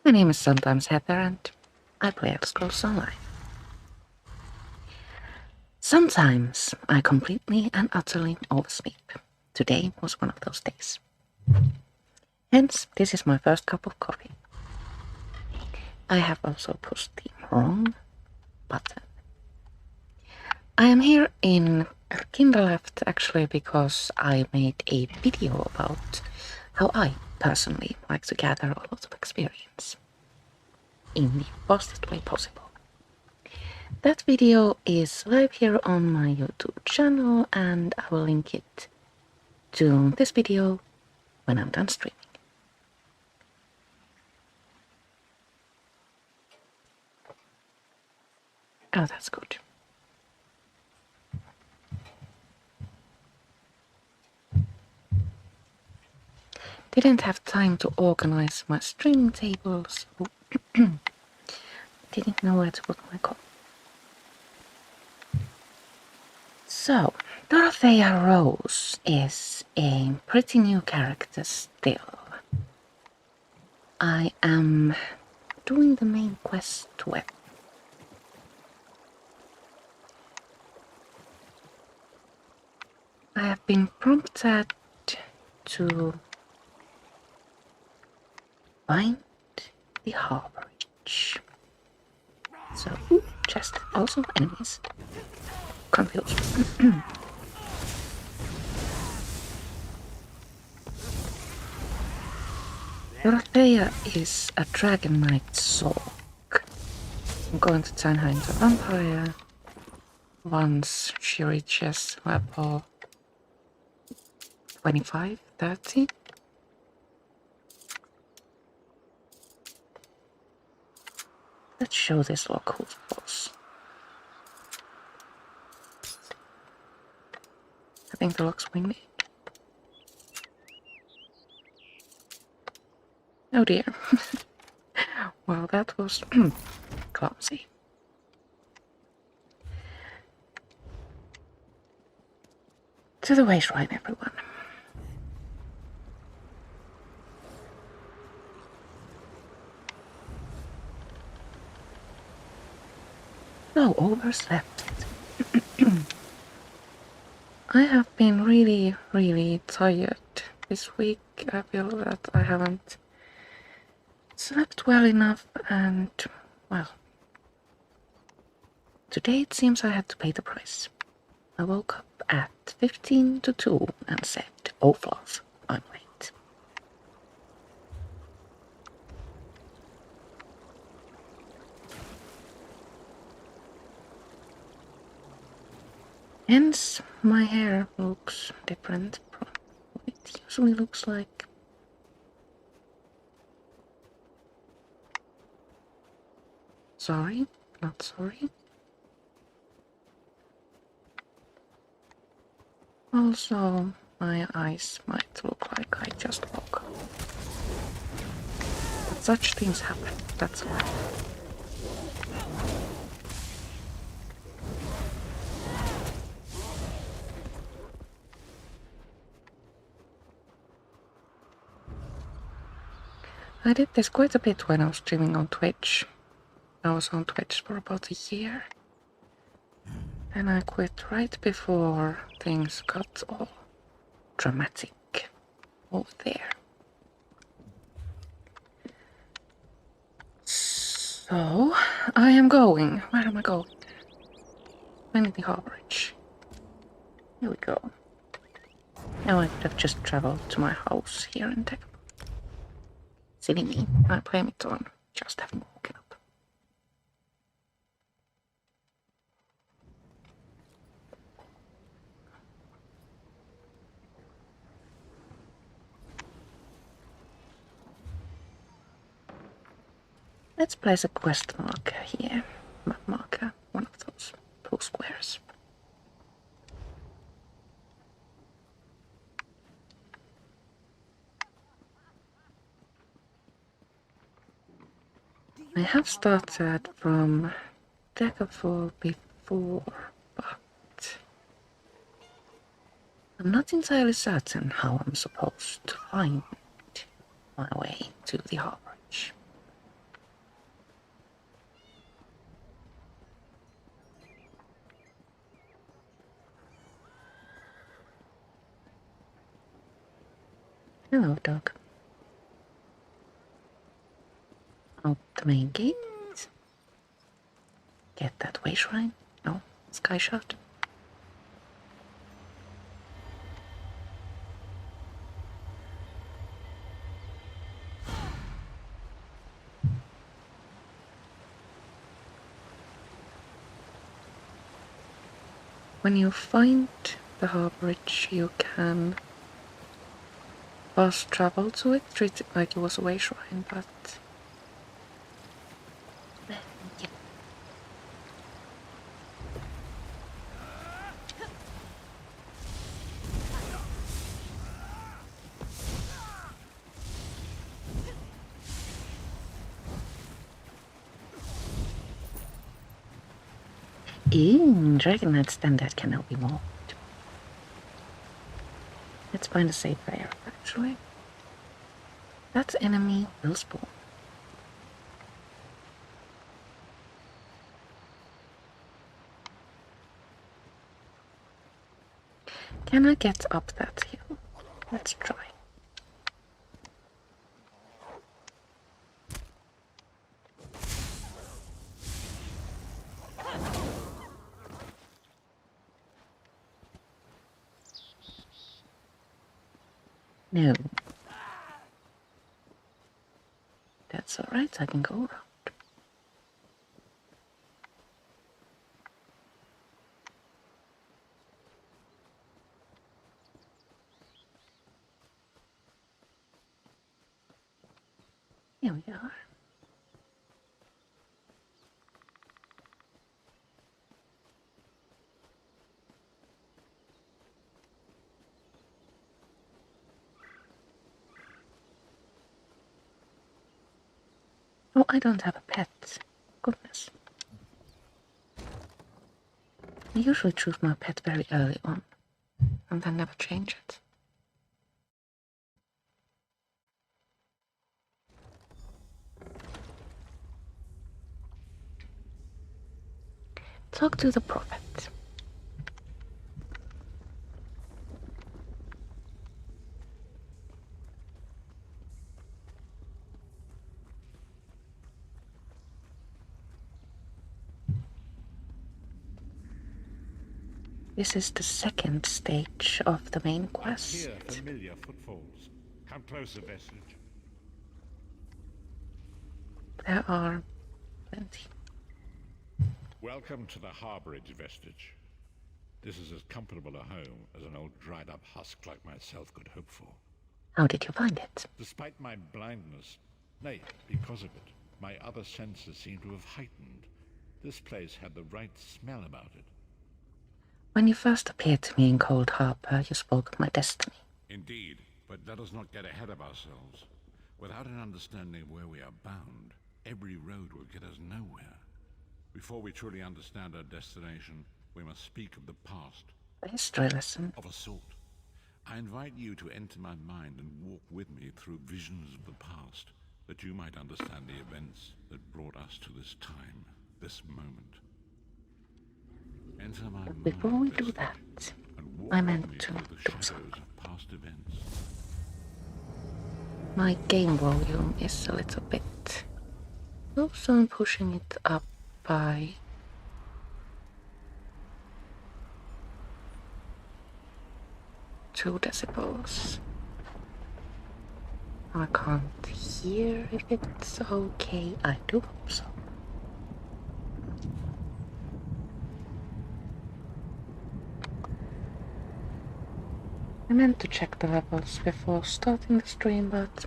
My name is sometimes Heather and I play Elder Scrolls Online. Sometimes I completely and utterly oversleep. Today was one of those days. Hence, this is my first cup of coffee. I have also pushed the wrong button. I am here in Kindleleft actually because I made a video about how I personally like to gather a lot of experience in the fastest way possible. That video is live here on my YouTube channel and I will link it to this video when I'm done streaming. Oh, that's good. Didn't have time to organize my streaming table, so didn't know where to put my coffee. So, Dorothea Rose is a pretty new character still. I am doing the main quest with. I have been prompted to find the Harborage. So, chest, also enemies. Confused. Dorothea is a Dragon Knight Sorc. I'm going to turn her into a vampire once she reaches level 25, 30. Let's show this little cool boss. I think the looks windy. Oh dear. Well, that was clumsy. To the way shrine, everyone. No, overslept. I have been really tired this week. I feel that I haven't slept well enough and, well, today it seems I had to pay the price. I woke up at 15 to 2 and said, oh fluff, I'm late. Hence, my hair looks different from what it usually looks like. Sorry, not sorry. Also, my eyes might look like I just woke up. But such things happen, that's life. I did this quite a bit when I was streaming on Twitch. I was on Twitch for about a year. And I quit right before things got all dramatic over there. So, I am going. Where am I going? I'm in the Harborage. Here we go. Now I could have just traveled to my house here in Tech. Silly me, I blame it on just having woken up. Let's place a quest marker here. Map marker, one of those blue squares. I have started from Decafall before, but I'm not entirely certain how I'm supposed to find my way to the Harborage. Hello, dog. Out the main gate. Get that way shrine. No, sky shot. When you find the Harborage, you can fast travel to it, treat it like it was a way shrine, but yeah. Dragon Knight standard cannot be moved. Let's find a safe area, actually. That enemy will spawn. Can I get up that hill? Let's try. No. That's alright, I can go around. Here we are. Oh, I don't have a pet. Goodness. I usually choose my pet very early on, and then never change it. Talk to the prophet. This is the second stage of the main quest. I hear familiar footfalls. Come closer, vestige. There are plenty. Welcome to the Harborage, vestige. This is as comfortable a home as an old dried-up husk like myself could hope for. How did you find it? Despite my blindness, nay, because of it, my other senses seem to have heightened. This place had the right smell about it. When you first appeared to me in Cold Harbor, you spoke of my destiny. Indeed, but let us not get ahead of ourselves. Without an understanding of where we are bound, every road will get us nowhere. Before we truly understand our destination, we must speak of the past. A history lesson. Of a sort. I invite you to enter my mind and walk with me through visions of the past, that you might understand the events that brought us to this time, this moment. Enter my mind, Before we do that, I meant to do something. of past events. My game volume is a little bit low, so I'm pushing it up by 2 decibels. I can't hear if it's okay. I do hope so. I meant to check the levels before starting the stream, but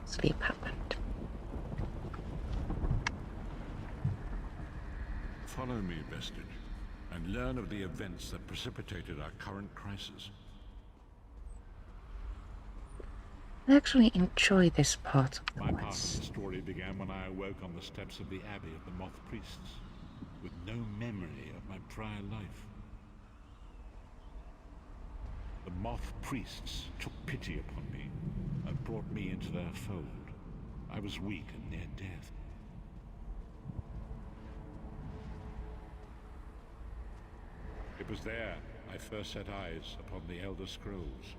sleep happened. Follow me, vestige, and learn of the events that precipitated our current crisis. I actually enjoy this part of the My part of quest. the story began when I awoke on the steps of the Abbey of the Moth Priests, with no memory of my prior life. The Moth Priests took pity upon me and brought me into their fold. I was weak and near death. It was there I first set eyes upon the Elder Scrolls.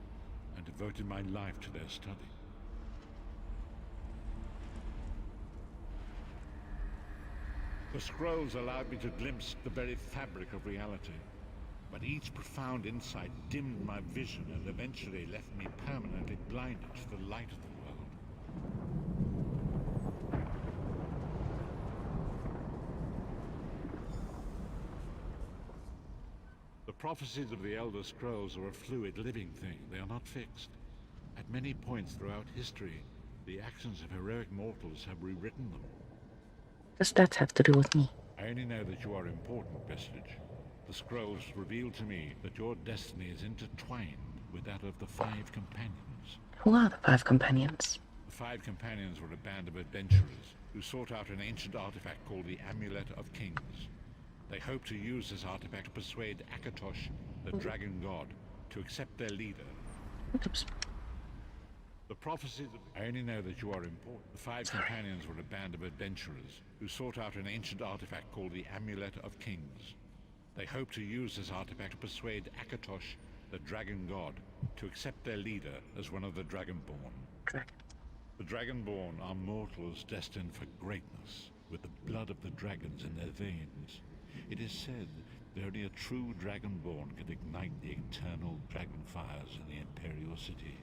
and devoted my life to their study. The scrolls allowed me to glimpse the very fabric of reality, but each profound insight dimmed my vision and eventually left me permanently blinded to the light of the world. The prophecies of the Elder Scrolls are a fluid, living thing. They are not fixed. At many points throughout history, the actions of heroic mortals have rewritten them. Does that have to do with me? I only know that you are important, Vestige. The scrolls reveal to me that your destiny is intertwined with that of the Five Companions. Who are the Five Companions? The Five Companions were a band of adventurers who sought out an ancient artifact called the Amulet of Kings. They hoped to use this artifact to persuade Akatosh, the dragon god, to accept their leader. Oops. The prophecies of... I only know that you are important. The Five Companions were a band of adventurers who sought out an ancient artifact called the Amulet of Kings. They hoped to use this artifact to persuade Akatosh, the dragon god, to accept their leader as one of the Dragonborn. The Dragonborn are mortals destined for greatness, with the blood of the dragons in their veins. It is said that only a true Dragonborn can ignite the eternal dragon fires in the Imperial City.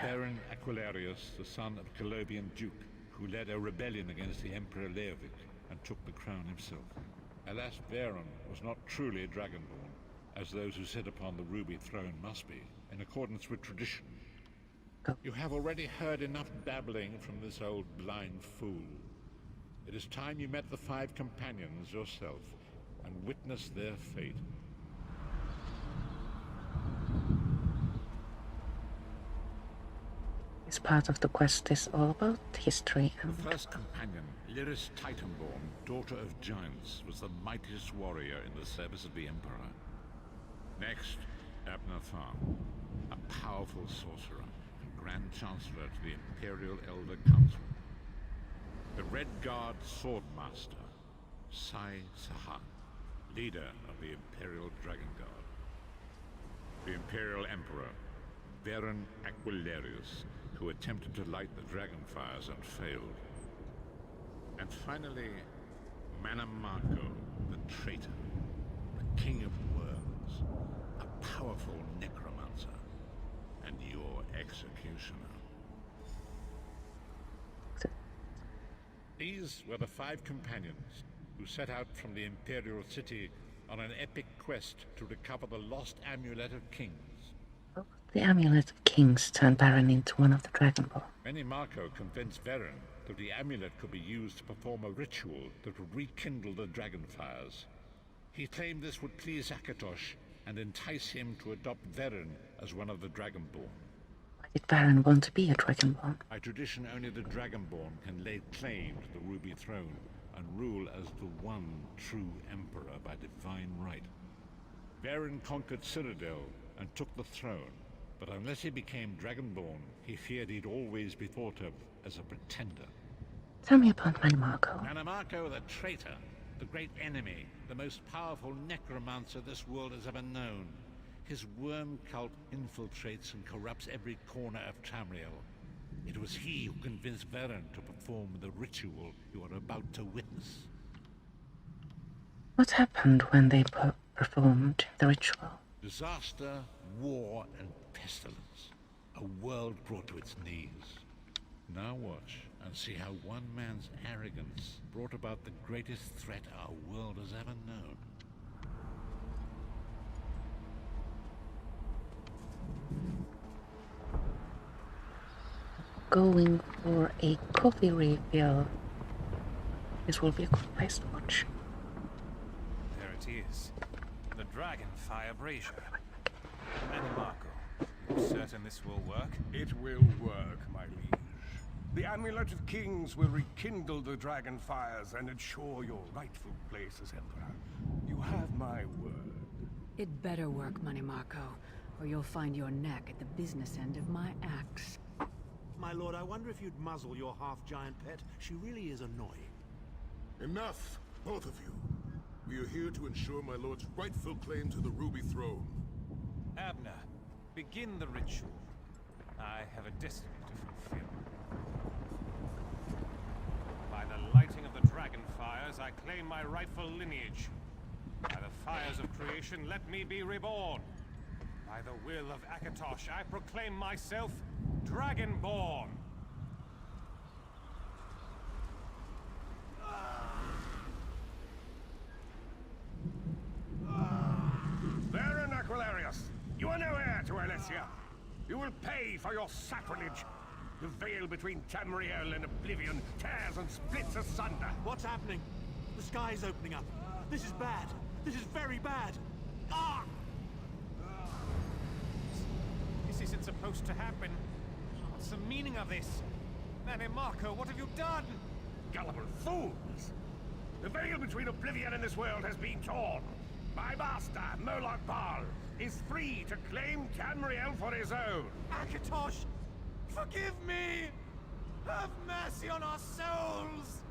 Baron Aquilarius, the son of a Colobian duke, who led a rebellion against the Emperor Leovic and took the crown himself. Alas, Baron was not truly a Dragonborn, as those who sit upon the ruby throne must be, in accordance with tradition. You have already heard enough babbling from this old blind fool. It is time you met the Five Companions yourself and witnessed their fate. This part of the quest is all about history and... The first companion, Lyris Titanborn, daughter of giants, was the mightiest warrior in the service of the Emperor. Next, Abner Tharn, a powerful sorcerer and Grand Chancellor to the Imperial Elder Council. The Red Guard Swordmaster, Sai Sahan, leader of the Imperial Dragon Guard. The Imperial Emperor, Baron Aquilarius, who attempted to light the dragon fires and failed. And finally, Manamako, the traitor, the King of Worms, a powerful necromancer, and your executioner. These were the Five Companions who set out from the Imperial City on an epic quest to recover the lost Amulet of Kings. The Amulet of Kings turned Baron into one of the Dragonborn. Manamako convinced Varen that the amulet could be used to perform a ritual that would rekindle the dragon fires. He claimed this would please Akatosh and entice him to adopt Varen as one of the Dragonborn. Why did Baron want to be a Dragonborn? By tradition, only the Dragonborn can lay claim to the Ruby Throne and rule as the one true Emperor by divine right. Varen conquered Cyrodiil and took the throne, but unless he became Dragonborn, he feared he'd always be thought of as a pretender. Tell me about Manamako. Manamako, the traitor, the great enemy, the most powerful necromancer this world has ever known. His worm cult infiltrates and corrupts every corner of Tamriel. It was he who convinced Varen to perform the ritual you are about to witness. What happened when they performed the ritual? Disaster, war, and pestilence. A world brought to its knees. Now watch and see how one man's arrogance brought about the greatest threat our world has ever known. Going for a coffee refill. This will be a good place to watch. There it is. The Dragonfire Brazier. Manamako, you certain this will work? It will work, my liege. The Amulet of Kings will rekindle the dragon fires and ensure your rightful place as Emperor. You have my word. It better work, Manamako, or you'll find your neck at the business end of my axe. My lord, I wonder if you'd muzzle your half-giant pet. She really is annoying. Enough, both of you. We are here to ensure my lord's rightful claim to the Ruby Throne. Abner, begin the ritual, I have a destiny to fulfill. By the lighting of the dragon fires, I claim my rightful lineage. By the fires of creation, let me be reborn. By the will of Akatosh, I proclaim myself Dragonborn. Baron Aquilarius, you are no heir to Alessia. You will pay for your sacrilege. The veil between Tamriel and Oblivion tears and splits asunder. What's happening? The sky's opening up. This is bad. This is very bad. Ah! This isn't supposed to happen. What's the meaning of this? Nane Marco, what have you done? Gullible fools! The veil between Oblivion and this world has been torn. My master, Moloch Baal, is free to claim Tamriel for his own. Akatosh, forgive me! Have mercy on our souls!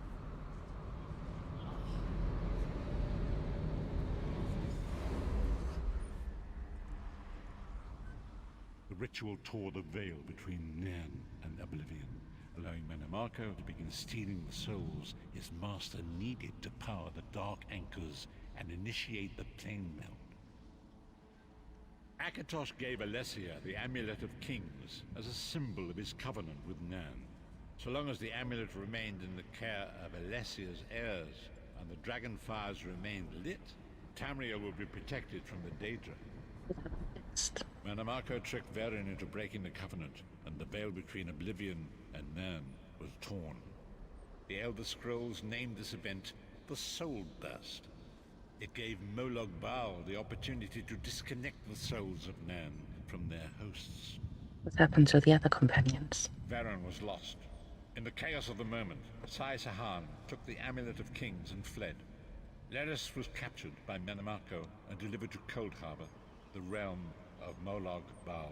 The ritual tore the veil between Nan and Oblivion, allowing Mannimarco to begin stealing the souls his master needed to power the Dark Anchors and initiate the plane melt. Akatosh gave Alessia the Amulet of Kings as a symbol of his covenant with Nan. So long as the amulet remained in the care of Alessia's heirs and the dragon fires remained lit, Tamriel would be protected from the Daedra. Mannimarco tricked Varen into breaking the covenant, and the veil between Oblivion and Nan was torn. The Elder Scrolls named this event the Soul Burst. It gave Moloch Baal the opportunity to disconnect the souls of Nan from their hosts. What happened to the other companions? Varen was lost. In the chaos of the moment, Sai Sahan took the Amulet of Kings and fled. Leris was captured by Mannimarco and delivered to Cold Harbor, the realm of Moloch Baal.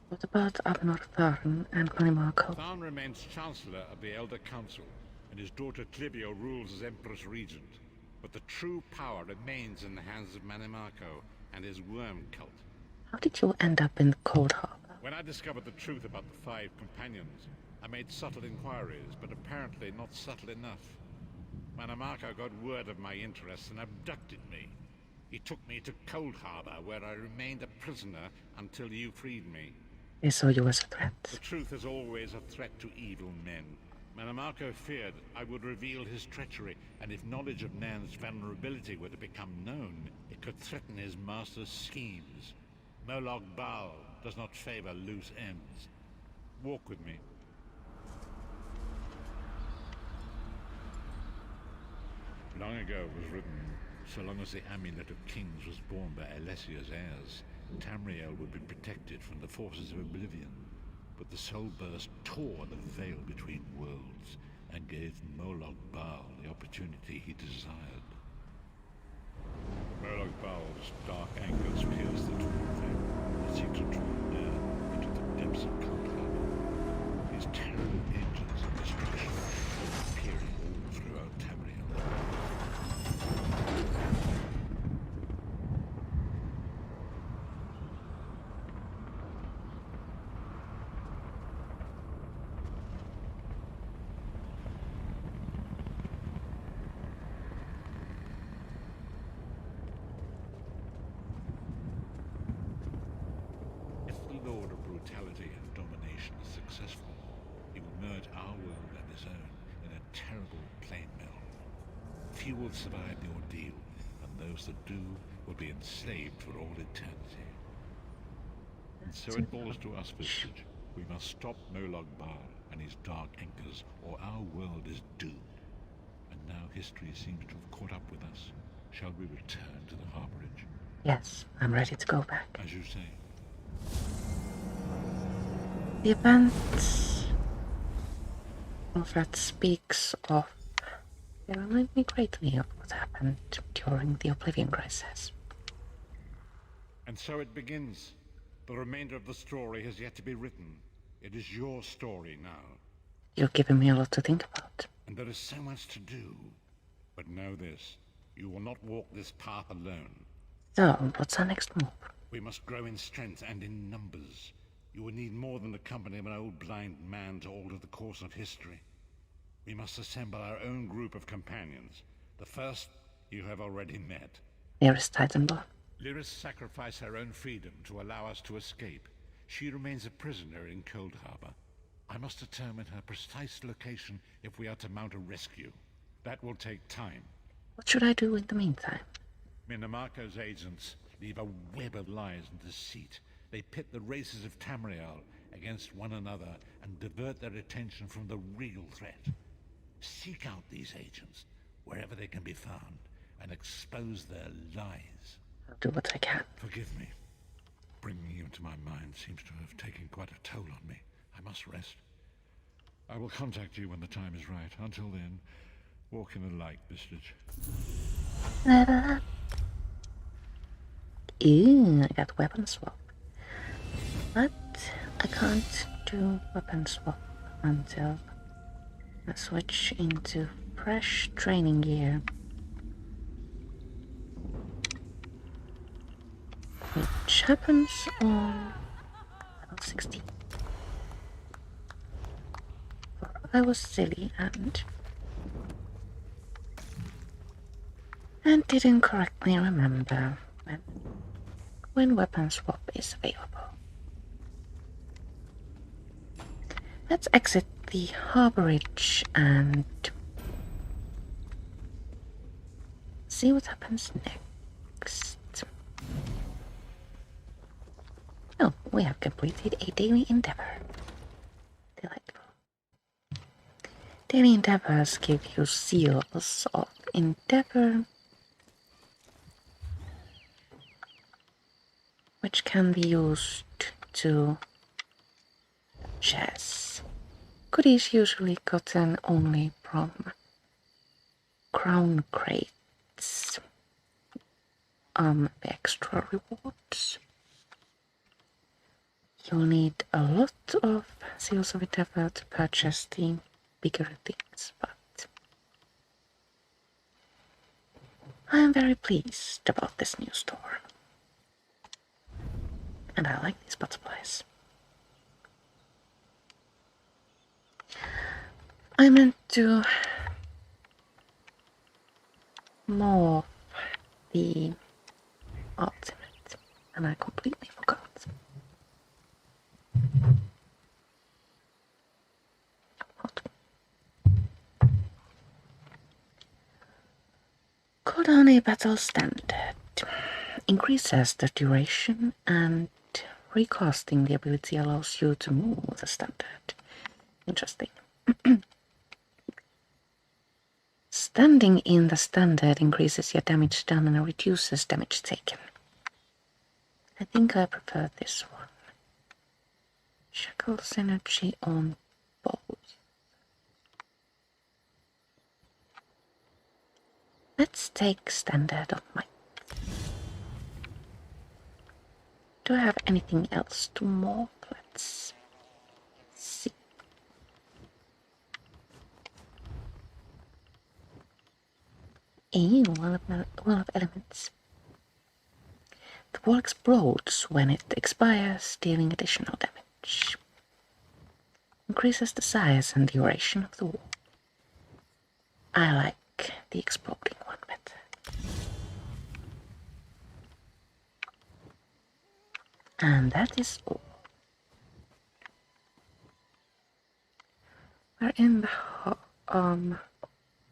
What about Abnor Tharn and Mannimarco? Tharn remains Chancellor of the Elder Council, and his daughter Clivio rules as Empress Regent. But the true power remains in the hands of Mannimarco and his worm cult. How did you end up in the Cold Harbor? When I discovered the truth about the 5 companions, I made subtle inquiries, but apparently not subtle enough. Mannimarco got word of my interests and abducted me. He took me to Cold Harbor, where I remained a prisoner until you freed me. They saw you as a threat. The truth is always a threat to evil men. Mannimarco feared I would reveal his treachery, and if knowledge of Nan's vulnerability were to become known, it could threaten his master's schemes. Moloch Baal does not favor loose ends. Walk with me. Long ago it was written, so long as the Amulet of Kings was borne by Alessia's heirs, Tamriel would be protected from the forces of Oblivion. But the Soul Burst tore the veil between worlds and gave Moloch Baal the opportunity he desired. Moloch Baal's dark anchors pierced the torn veil and seemed to draw near into the depths of Cold Harbor. His terrible engines of destruction were appearing all throughout Tamriel. Lord of brutality and domination is successful, he will merge our world and his own in a terrible plane melt. Few will survive the ordeal, and those that do will be enslaved for all eternity. And so it falls to us, Visage. We must stop Moloch Baal and his dark anchors, or our world is doomed. And now history seems to have caught up with us. Shall we return to the Harborage? Yes, I'm ready to go back. As you say. The event Alfred speaks of, they remind me greatly of what happened during the Oblivion Crisis. And so it begins. The remainder of the story has yet to be written. It is your story now. You've given me a lot to think about. And there is so much to do. But know this, you will not walk this path alone. So, what's our next move? We must grow in strength and in numbers. You will need more than the company of an old blind man to alter the course of history. We must assemble our own group of companions. The first you have already met. Nearest Titanborn. Lyris sacrificed her own freedom to allow us to escape. She remains a prisoner in Cold Harbor. I must determine her precise location if we are to mount a rescue. That will take time. What should I do in the meantime? Minimarco's agents leave a web of lies and deceit. They pit the races of Tamriel against one another and divert their attention from the real threat. Seek out these agents, wherever they can be found, and expose their lies. I'll do what I can. Forgive me. Bringing you into my mind seems to have taken quite a toll on me. I must rest. I will contact you when the time is right. Until then, walk in the light, Bistich. Level up. Ooh, I got weapon swap. But I can't do weapon swap until I switch into fresh training gear. Which happens on level 16. For I was silly and didn't correctly remember when weapon swap is available. Let's exit the Harborage and see what happens next. Oh, we have completed a daily endeavor. Delightful. Daily endeavors give you seals of endeavor, which can be used to purchase goodies usually gotten only from crown crates. The extra rewards. You'll need a lot of seals of endeavor to purchase the bigger things, but I am very pleased about this new store. And I like these butterflies. I meant to morph the ultimate, and I completely forgot. Call down a battle standard. Increases the duration, and recasting the ability allows you to move the standard. Interesting. Standing in the standard increases your damage done and reduces damage taken. I think I prefer this one. Shackles energy on both. Let's take standard on might. Do I have anything else to morph? Let's see. A wall of elements. The wall explodes when it expires, dealing additional damage. Increases the size and duration of the wall. I like the exploding one better. And that is all. We're in the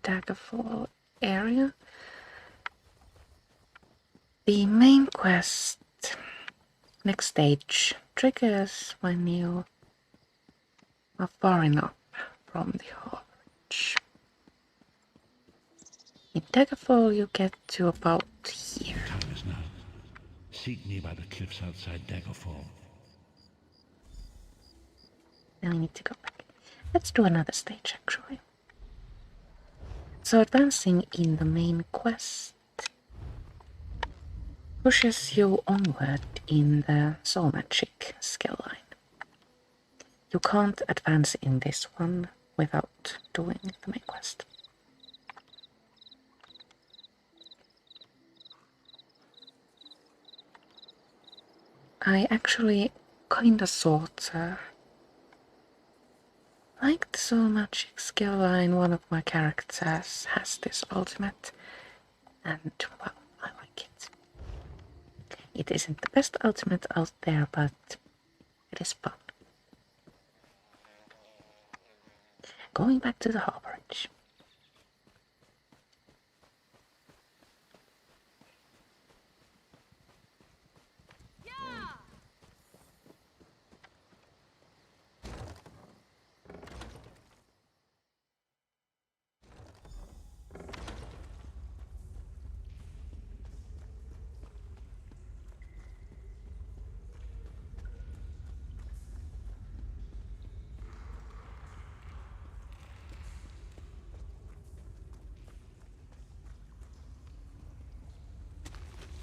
Daggerfall area. The main quest, next stage, triggers when you are far enough from the Harborage. In Daggerfall you get to about here. Time is now. Seek me by the cliffs outside Daggerfall. Then I need to go back. Let's do another stage actually. So advancing in the main quest pushes you onward in the soul magic skill line. You can't advance in this one without doing the main quest. I actually kinda sorta liked so much Skillline. One of my characters has this ultimate, and well, I like it. It isn't the best ultimate out there, but it is fun. Going back to the Harborage.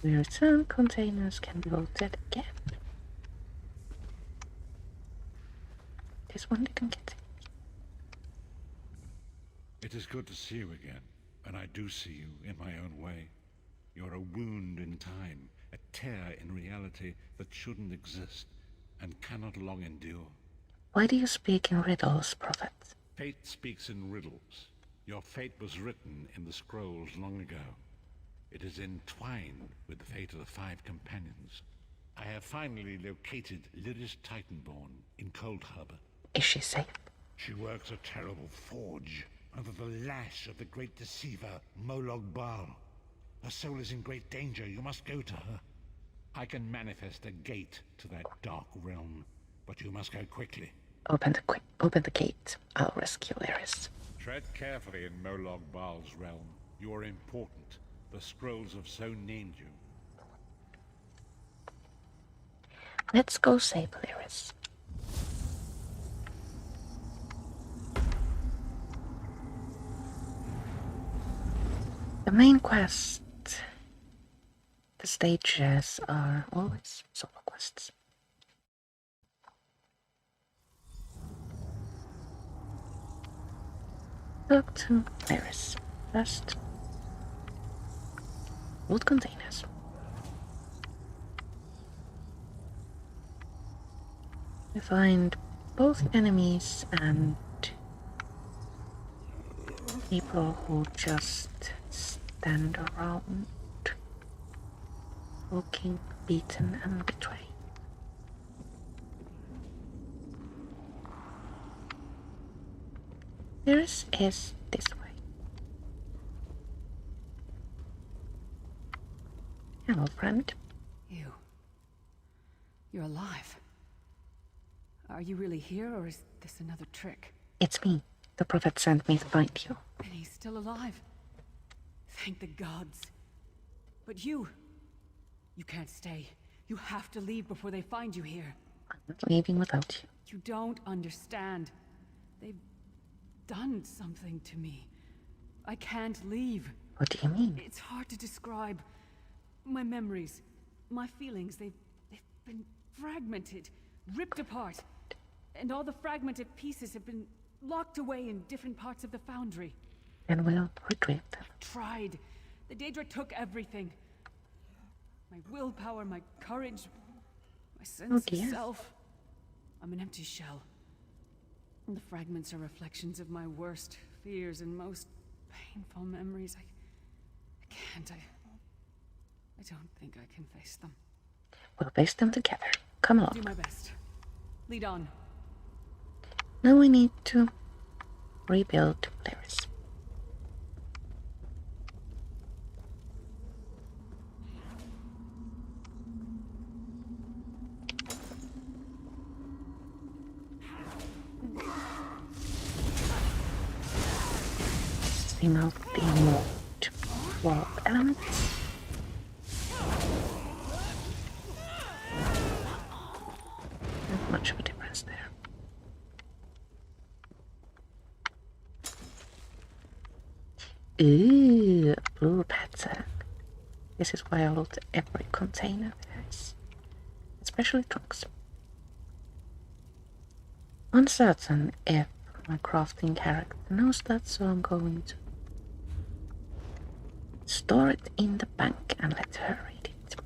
The return containers can be loaded again. This one didn't get it. It is good to see you again, and I do see you in my own way. You're a wound in time, a tear in reality that shouldn't exist and cannot long endure. Why do you speak in riddles, Prophet? Fate speaks in riddles. Your fate was written in the scrolls long ago. It is entwined with the fate of the 5 companions. I have finally located Lyris Titanborn in Cold Harbor. Is she safe? She works a terrible forge under the lash of the great deceiver Molog Baal. Her soul is in great danger. You must go to her. I can manifest a gate to that dark realm, but you must go quickly. Open the gate. I'll rescue Lyris. Tread carefully in Molog Baal's realm. You are important. The scrolls have so named you. Let's go save Lyris. The main quest, the stages are always solo quests. Talk to Lyris first. Wood containers. We find both enemies and people who just stand around looking beaten and betrayed. Lyris is this way. Hello, friend. You're alive. Are you really here, or is this another trick? It's me. The Prophet sent me to find you. And he's still alive. Thank the gods. But you can't stay. You have to leave before they find you here. I'm not leaving without you. You don't understand. They've done something to me. I can't leave. What do you mean? It's hard to describe. My memories, my feelings, they've been fragmented, ripped apart. And all the fragmented pieces have been locked away in different parts of the foundry. Then we'll retrieve them. I tried. The Daedra took everything. My willpower, my courage, my sense of self. I'm an empty shell. And the fragments are reflections of my worst fears and most painful memories. I can't. I don't think I can face them. We'll face them together. Come along. Do my best. Lead on. Now we need to rebuild Lyris. Steam out the moved wall elements. Not much of a difference there. Ooh, a blue pattern. This is why I load every container there is, especially trunks. Uncertain if my crafting character knows that, so I'm going to store it in the bank and let her read it.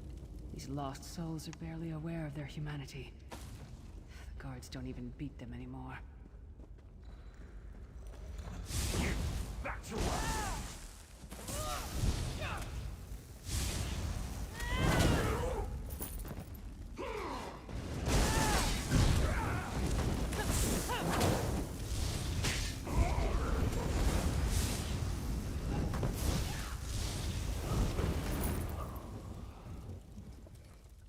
These lost souls are barely aware of their humanity. The guards don't even beat them anymore. Back to work!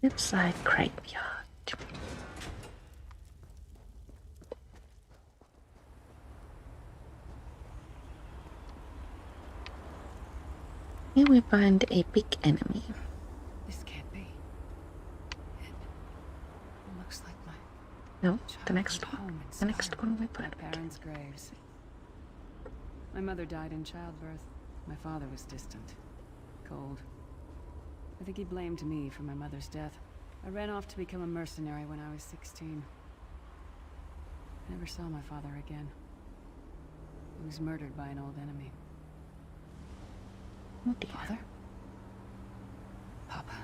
Inside graveyard. Here we find a big enemy. This can't be. It looks like my No, the next childhood one. home in The next Sorc. one we My find. parents' graves. My mother died in childbirth. My father was distant, cold. I think he blamed me for my mother's death. I ran off to become a mercenary when I was 16. I never saw my father again. He was murdered by an old enemy. Oh dear. Father? Papa?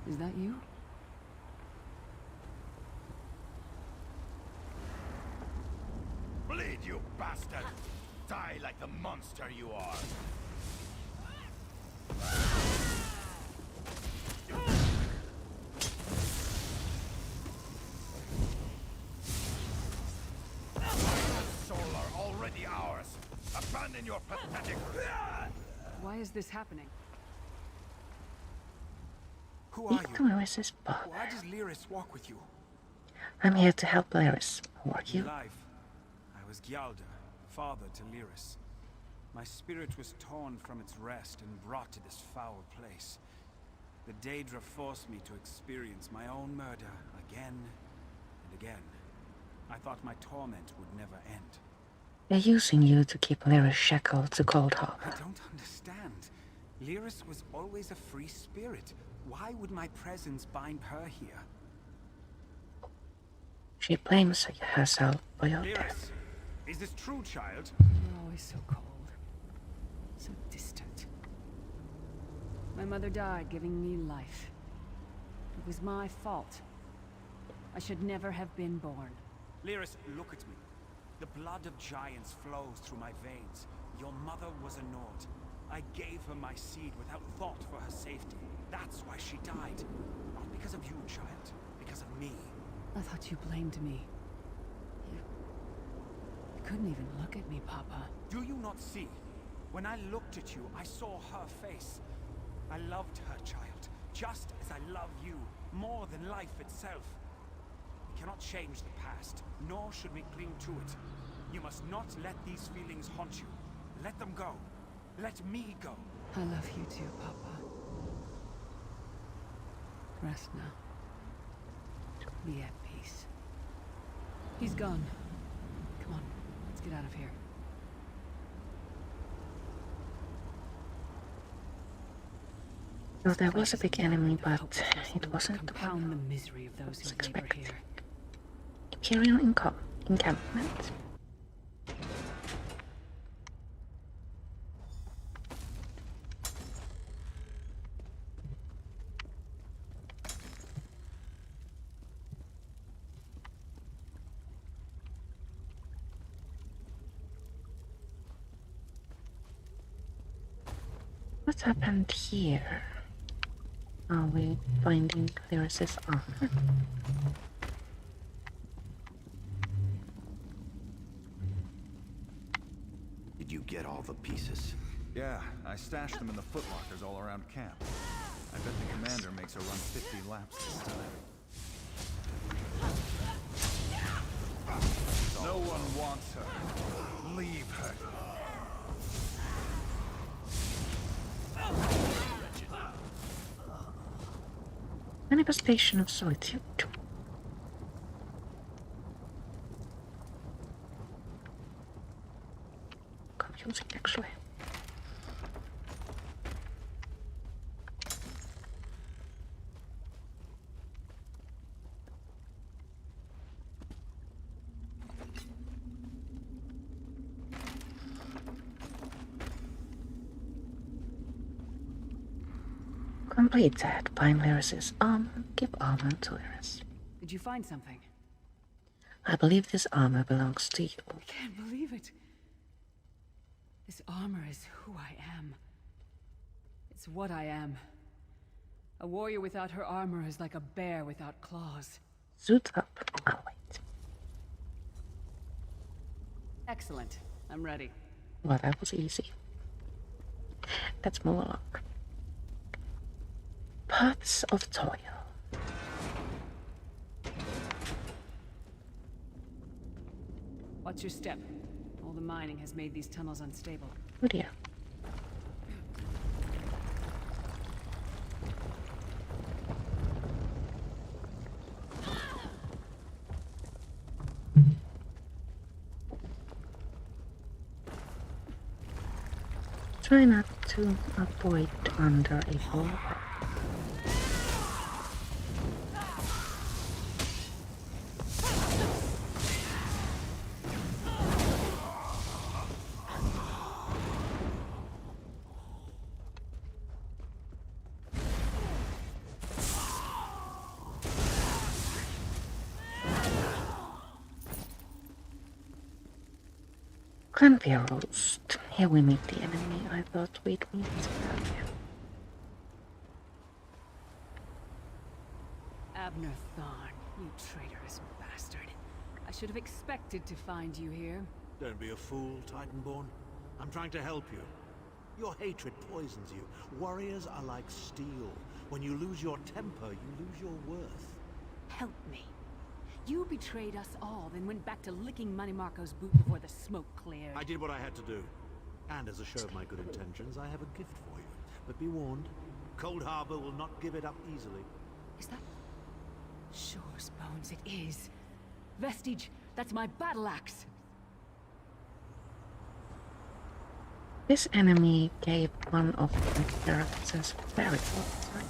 Is that you? Bleed, you bastard! Die like the monster you are! Soul are already ours! Abandon your pathetic... Why is this happening? Who are you? Lyris's father. Why does Lyris walk with you? I'm here to help Lyris. Who are you? Life. I was Gyalda, father to Lyris. My spirit was torn from its rest and brought to this foul place. The Daedra forced me to experience my own murder again and again. I thought my torment would never end. They're using you to keep Lyris shackled to Cold I Harbor. don't understand. Lyris was always a free spirit. Why would my presence bind her here? She blames herself for your death. Lyris, is this true, child? You're always so cold. So distant. My mother died giving me life. It was my fault. I should never have been born. Lyris, look at me. The blood of giants flows through my veins. Your mother was a Nord. I gave her my seed without thought for her safety. That's why she died. Not because of you, child. Because of me. I thought you blamed me. You couldn't even look at me, Papa. Do you not see? When I looked at you, I saw her face. I loved her, child. Just as I love you. More than life itself. We cannot change the past, nor should we cling to it. You must not let these feelings haunt you. Let them go. Let me go. I love you too, Papa. Rest now. Be at peace. He's gone. Come on, let's get out of here. So there was a big enemy, but it wasn't the Compound one the misery of those was who labor expected. here. Imperial encampment. What happened here? Are we finding Lyris's armor? Did you get all the pieces? Yeah, I stashed them in the footlockers all around camp. I bet the commander makes her run 50 laps this time. No one wants her. Leave her. Manifestation of solitude. Confusing, actually. Complete that. Find Lyris's armor. Give armor to Lyris. Did you find something? I believe this armor belongs to you. I can't believe it. This armor is who I am. It's what I am. A warrior without her armor is like a bear without claws. Suit up. I'll wait. Excellent. I'm ready. Well, that was easy. Let's move along. Paths of Toil. Watch your step. All the mining has made these tunnels unstable. Oh dear. Try not to avoid under a wall. Clanfear Roast. Here we meet the enemy I thought we'd meet earlier. Abner Thorn, you traitorous bastard. I should have expected to find you here. Don't be a fool, Titanborn. I'm trying to help you. Your hatred poisons you. Warriors are like steel. When you lose your temper, you lose your worth. Help me. You betrayed us all, then went back to licking Manny Marco's boot before the smoke cleared. I did what I had to do. And as a show of my good intentions, I have a gift for you. But be warned, Cold Harbor will not give it up easily. Is that... Sure, Bones, it is. Vestige, that's my battle axe. This enemy gave one of my characters very little time.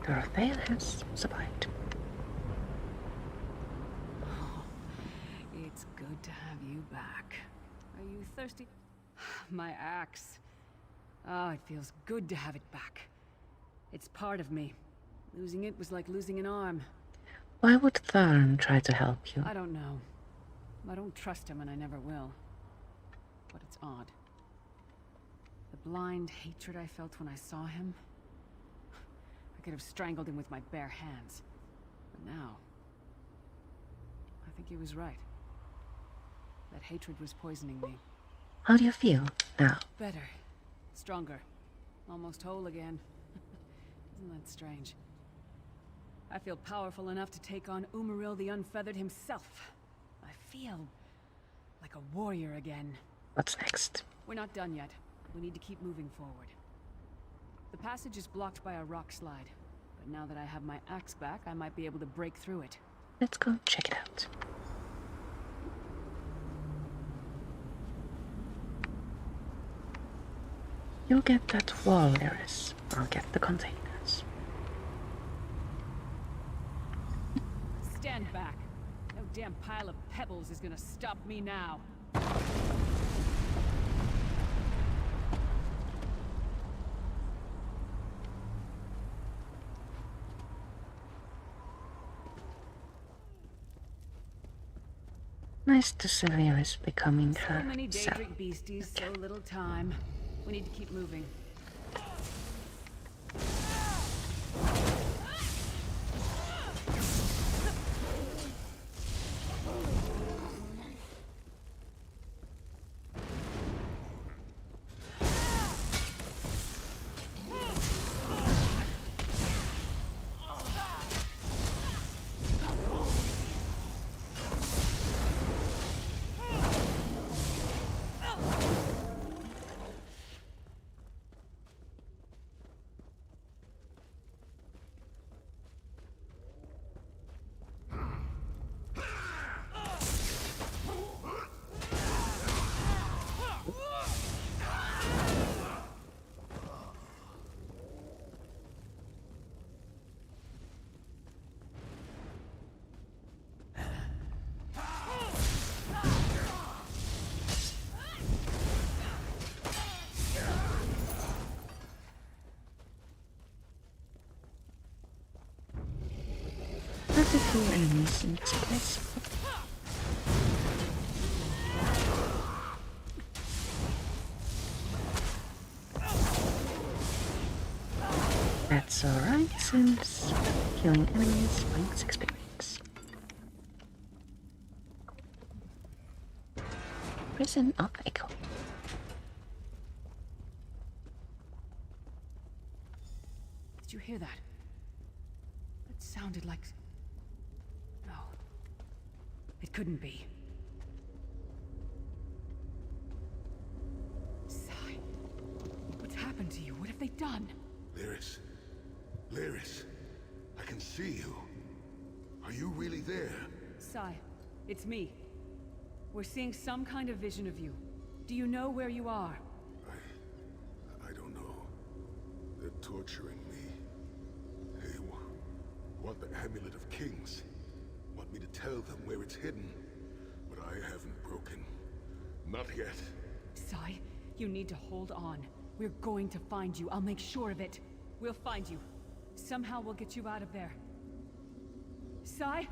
Dorothea has survived. It's good to have you back. Are you thirsty? My axe. Oh, it feels good to have it back. It's part of me. Losing it was like losing an arm. Why would Thorn try to help you? I don't know. I don't trust him and I never will. But it's odd. The blind hatred I felt when I saw him... I could have strangled him with my bare hands. But now... I think he was right. That hatred was poisoning me. How do you feel now? Better. Stronger. Almost whole again. Isn't that strange? I feel powerful enough to take on Umaril the Unfeathered himself. I feel like a warrior again. What's next? We're not done yet. We need to keep moving forward. The passage is blocked by a rock slide. But now that I have my axe back, I might be able to break through it. Let's go check it out. You'll get that wall, Lyris. I'll get the containers. Stand back. No damn pile of pebbles is gonna stop me now. Nice to see Lyris becoming So many herself. Daedric beasties, so little time. We need to keep moving. have a few enemies in this place. That's alright, since killing enemies brings experience. Prison of Echo. Did you hear that? That sounded like... No. It couldn't be. Sai, what's happened to you? What have they done? Lyris, I can see you. Are you really there? Sai, it's me. We're seeing some kind of vision of you. Do you know where you are? I don't know. They're torturing me. They want the Amulet of Kings. Want me to tell them where it's hidden. But I haven't broken. Not yet. Sai, you need to hold on. We're going to find you. I'll make sure of it. We'll find you. Somehow we'll get you out of there. Sai?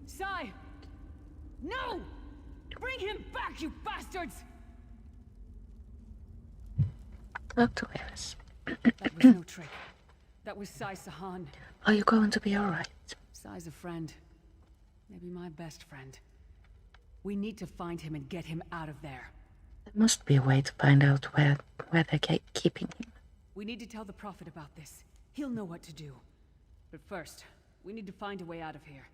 Sai! No! Bring him back, you bastards! Talk to Eris. That was no trick. That was Sai Sahan. Are you going to be alright? Sai's a friend. Maybe my best friend. We need to find him and get him out of there. There must be a way to find out where they're keeping him. We need to tell the Prophet about this. He'll know what to do. But first, we need to find a way out of here.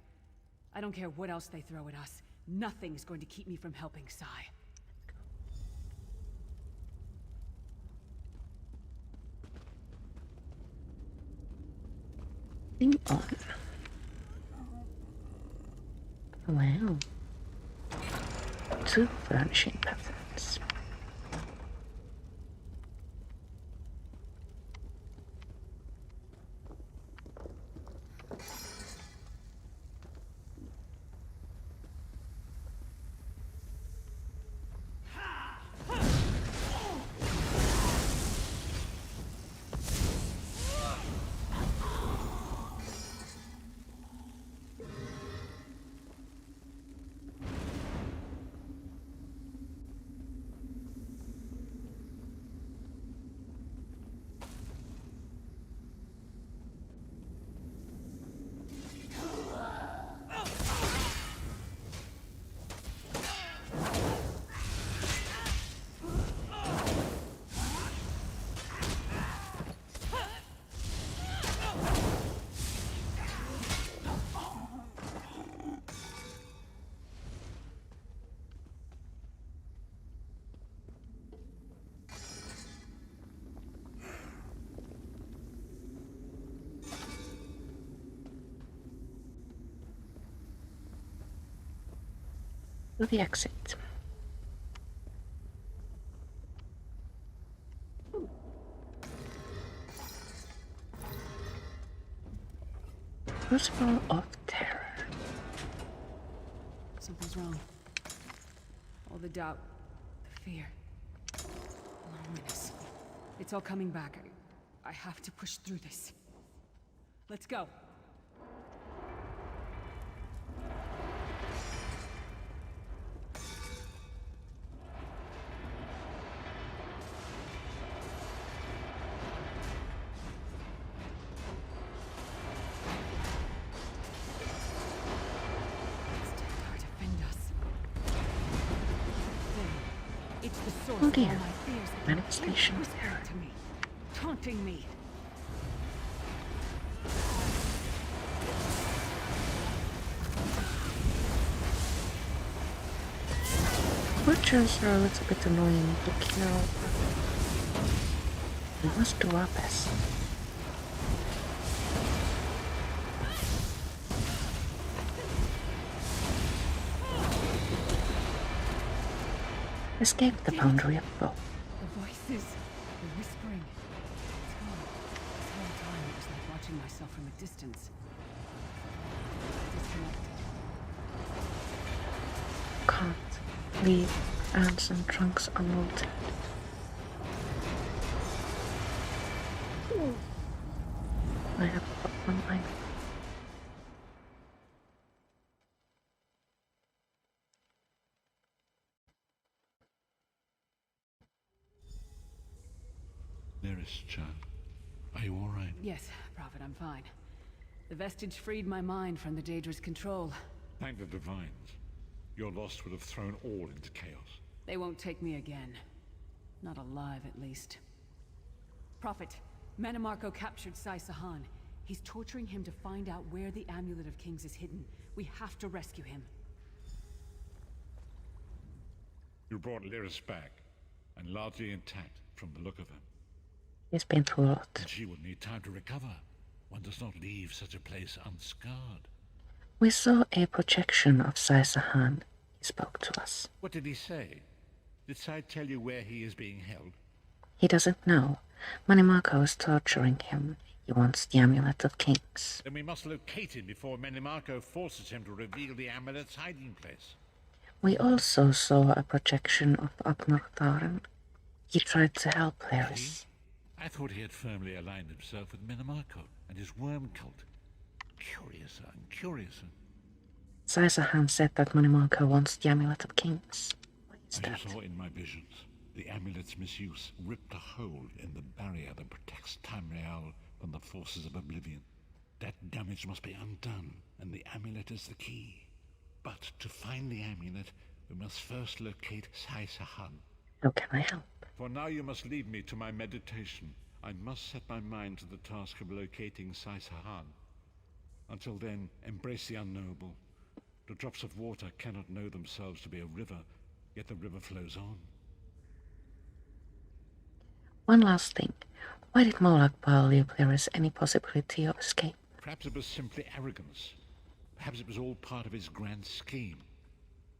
I don't care what else they throw at us. Nothing's going to keep me from helping Sai. Thing on. Wow. 2 furnishing patterns. To the exit. Crucible of Terror. Something's wrong. All the doubt, the fear, loneliness. It's all coming back. I have to push through this. Let's go. Oh dear, manifestation of terror. Taunting me. Butchers are a little bit annoying to kill, but we must do our best. Escape the boundary of both. The voices, the whispering. It's gone. This whole time it was like watching myself from a distance. Disconnected. Can't leave ants and trunks unnoted. I have got one line. Lyris, child. Are you all right? Yes, Prophet, I'm fine. The vestige freed my mind from the Daedra's control. Thank the divines. Your loss would have thrown all into chaos. They won't take me again. Not alive, at least. Prophet, Manimarco captured Sai Sahan. He's torturing him to find out where the Amulet of Kings is hidden. We have to rescue him. You brought Lyris back, and largely intact from the look of her. He's been through a lot. And she would need time to recover. One does not leave such a place unscarred. We saw a projection of Sai Sahan. He spoke to us. What did he say? Did Sai tell you where he is being held? He doesn't know. Manimarco is torturing him. He wants the Amulet of Kings. Then we must locate him before Manimarco forces him to reveal the amulet's hiding place. We also saw a projection of Abnortharen. He tried to help Lyris. I thought he had firmly aligned himself with Manimarco and his worm cult. Curiouser and curiouser. Sai Sahan said that Manimarco wants the Amulet of Kings. Why is As that? you saw in my visions, the amulet's misuse ripped a hole in the barrier that protects Tamriel from the forces of oblivion. That damage must be undone, and the amulet is the key. But to find the amulet, we must first locate Sai Sahan. How can I help? For now you must leave me to my meditation. I must set my mind to the task of locating Sai Sahan. Until then, embrace the unknowable. The drops of water cannot know themselves to be a river, yet the river flows on. One last thing. Why did Molakbal leave Lyris any possibility of escape? Perhaps it was simply arrogance. Perhaps it was all part of his grand scheme.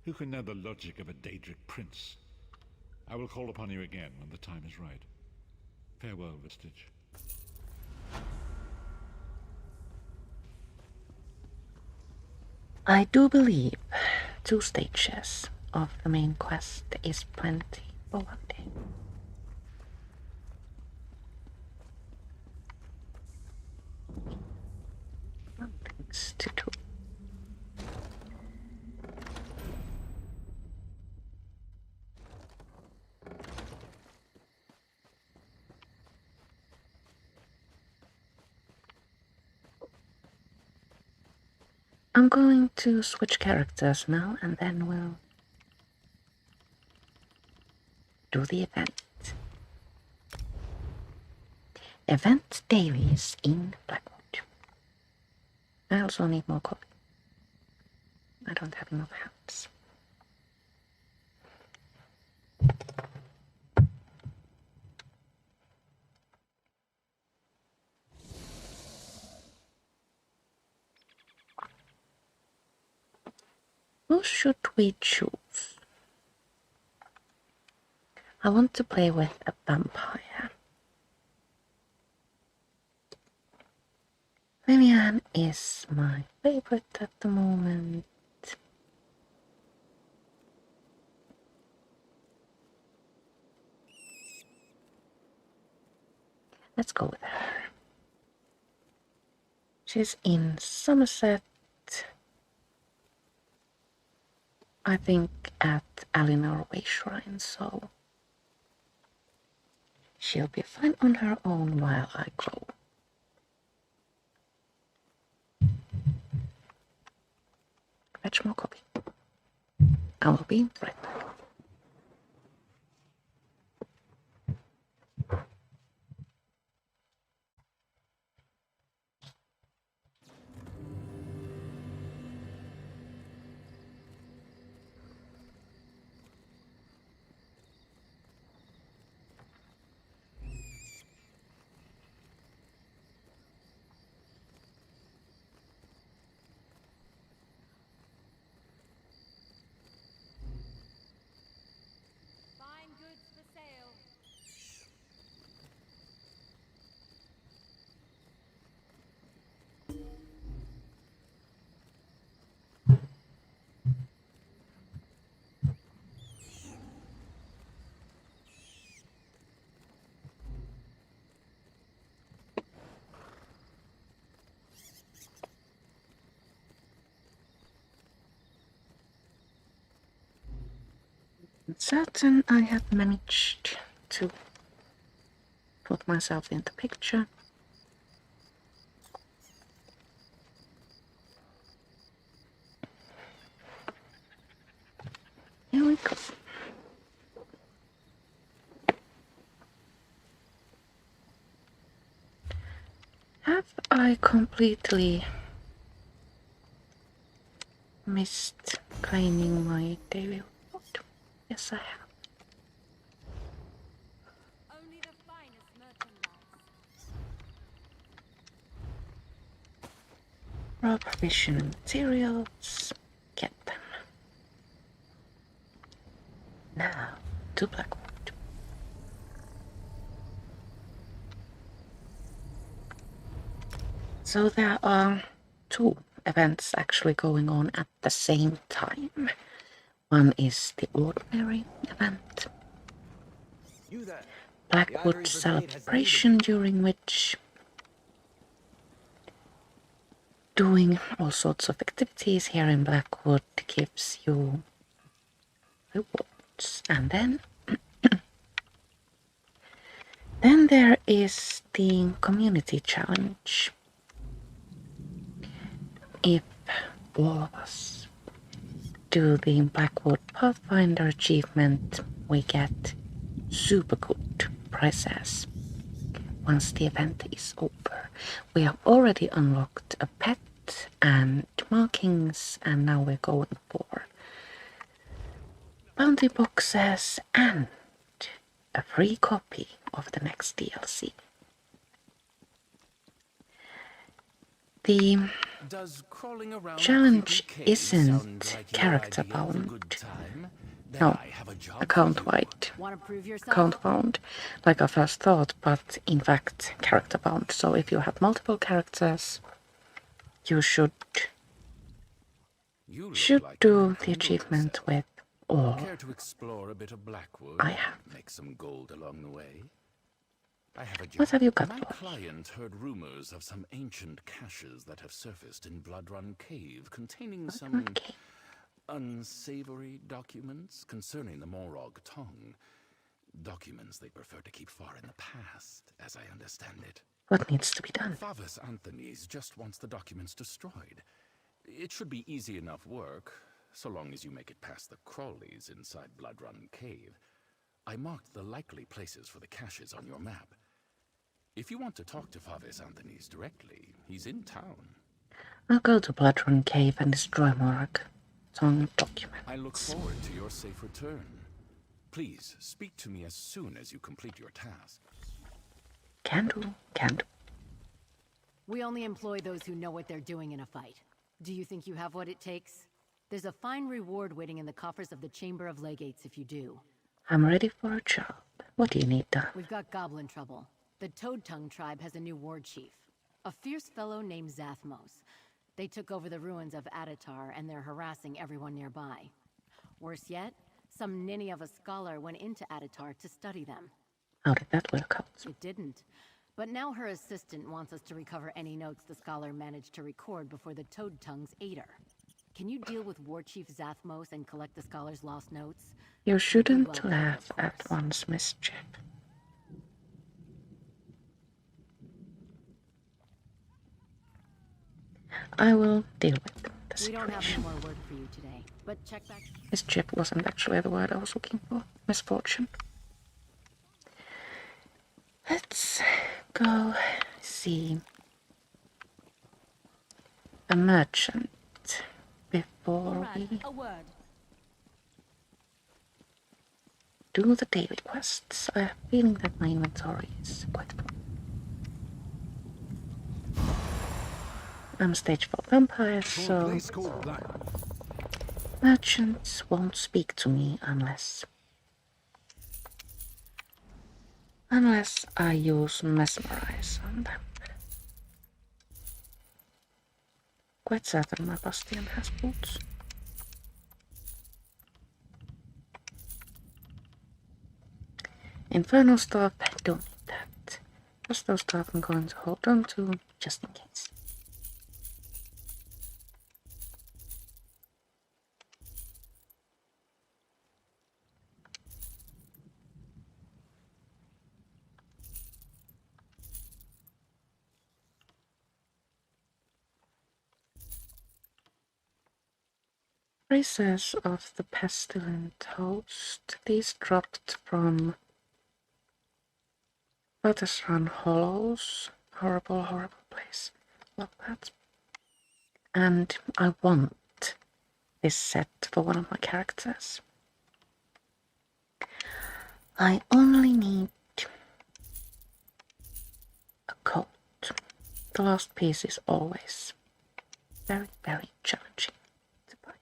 Who can know the logic of a Daedric prince? I will call upon you again when the time is right. Farewell, Vestige. I do believe 2 stages of the main quest is plenty for one day. One things to do. I'm going to switch characters now and then we'll do the event. Event dailies in Blackwood. I also need more coffee. I don't have enough hands. Who should we choose? I want to play with a vampire. Lilyanne is my favorite at the moment. Let's go with her. She's in Somerset. I think at Alienor Way Shrine, so she'll be fine on her own while I grow. Fetch more coffee. I will be right back. Certain I have managed to put myself in the picture. Here we go. Have I completely missed claiming my daily reward? Yes, I have. Only the finest merchandise. Raw provision materials. Get them. Now to Blackwood. So there are 2 events actually going on at the same time. One is the ordinary event, Blackwood celebration, during which doing all sorts of activities here in Blackwood gives you rewards. And then there is the community challenge. If all of us do the Blackwood Pathfinder achievement, we get super good prizes once the event is over. We have already unlocked a pet and markings, and now we're going for bounty boxes and a free copy of the next DLC. The challenge isn't character bound. No, account bound, like I first thought, but in fact character bound. So if you have multiple characters, you should do the achievement with all. Care to explore a bit of Blackwood? I have. Make some gold along the way. I have a job. What have you got My for me? client heard rumors of some ancient caches that have surfaced in Bloodrun Cave containing some unsavory documents concerning the Morog tongue. Documents they prefer to keep far in the past, as I understand it. What needs to be done? Favis Anthony's just wants the documents destroyed. It should be easy enough work, so long as you make it past the Crawleys inside Bloodrun Cave. I marked the likely places for the caches on your map. If you want to talk to Favis Anthony's directly, he's in town. I'll go to Bloodrun Cave and destroy Morag tongue documents. I look forward to your safe return. Please speak to me as soon as you complete your task. Can do. We only employ those who know what they're doing in a fight. Do you think you have what it takes? There's a fine reward waiting in the coffers of the Chamber of Legates if you do. I'm ready for a job. What do you need done? We've got goblin trouble. The Toad Tongue tribe has a new war chief, a fierce fellow named Zathmos. They took over the ruins of Adatar, and they're harassing everyone nearby. Worse yet, some ninny of a scholar went into Adatar to study them. How did that work out? It didn't. But now her assistant wants us to recover any notes the scholar managed to record before the Toad Tongues ate her. Can you deal with War Chief Zathmos and collect the scholar's lost notes? You shouldn't laugh at one's mischief. I will deal with the situation. We don't have any more work for you today, but check back. Mischief wasn't actually the word I was looking for. Misfortune. Let's go see a merchant before we do the daily quests. I have a feeling that my inventory is quite full. I'm stage 4 vampire, so merchants won't speak to me unless I use mesmerize on them. Quite certain my Bastion has boots. Infernal stuff, I don't need that. Just those stuff I'm going to hold on to, just in case. Traces of the pestilent host. These dropped from Run Hollows. Horrible, horrible place. Love that. And I want this set for one of my characters. I only need a coat. The last piece is always very, very challenging to find.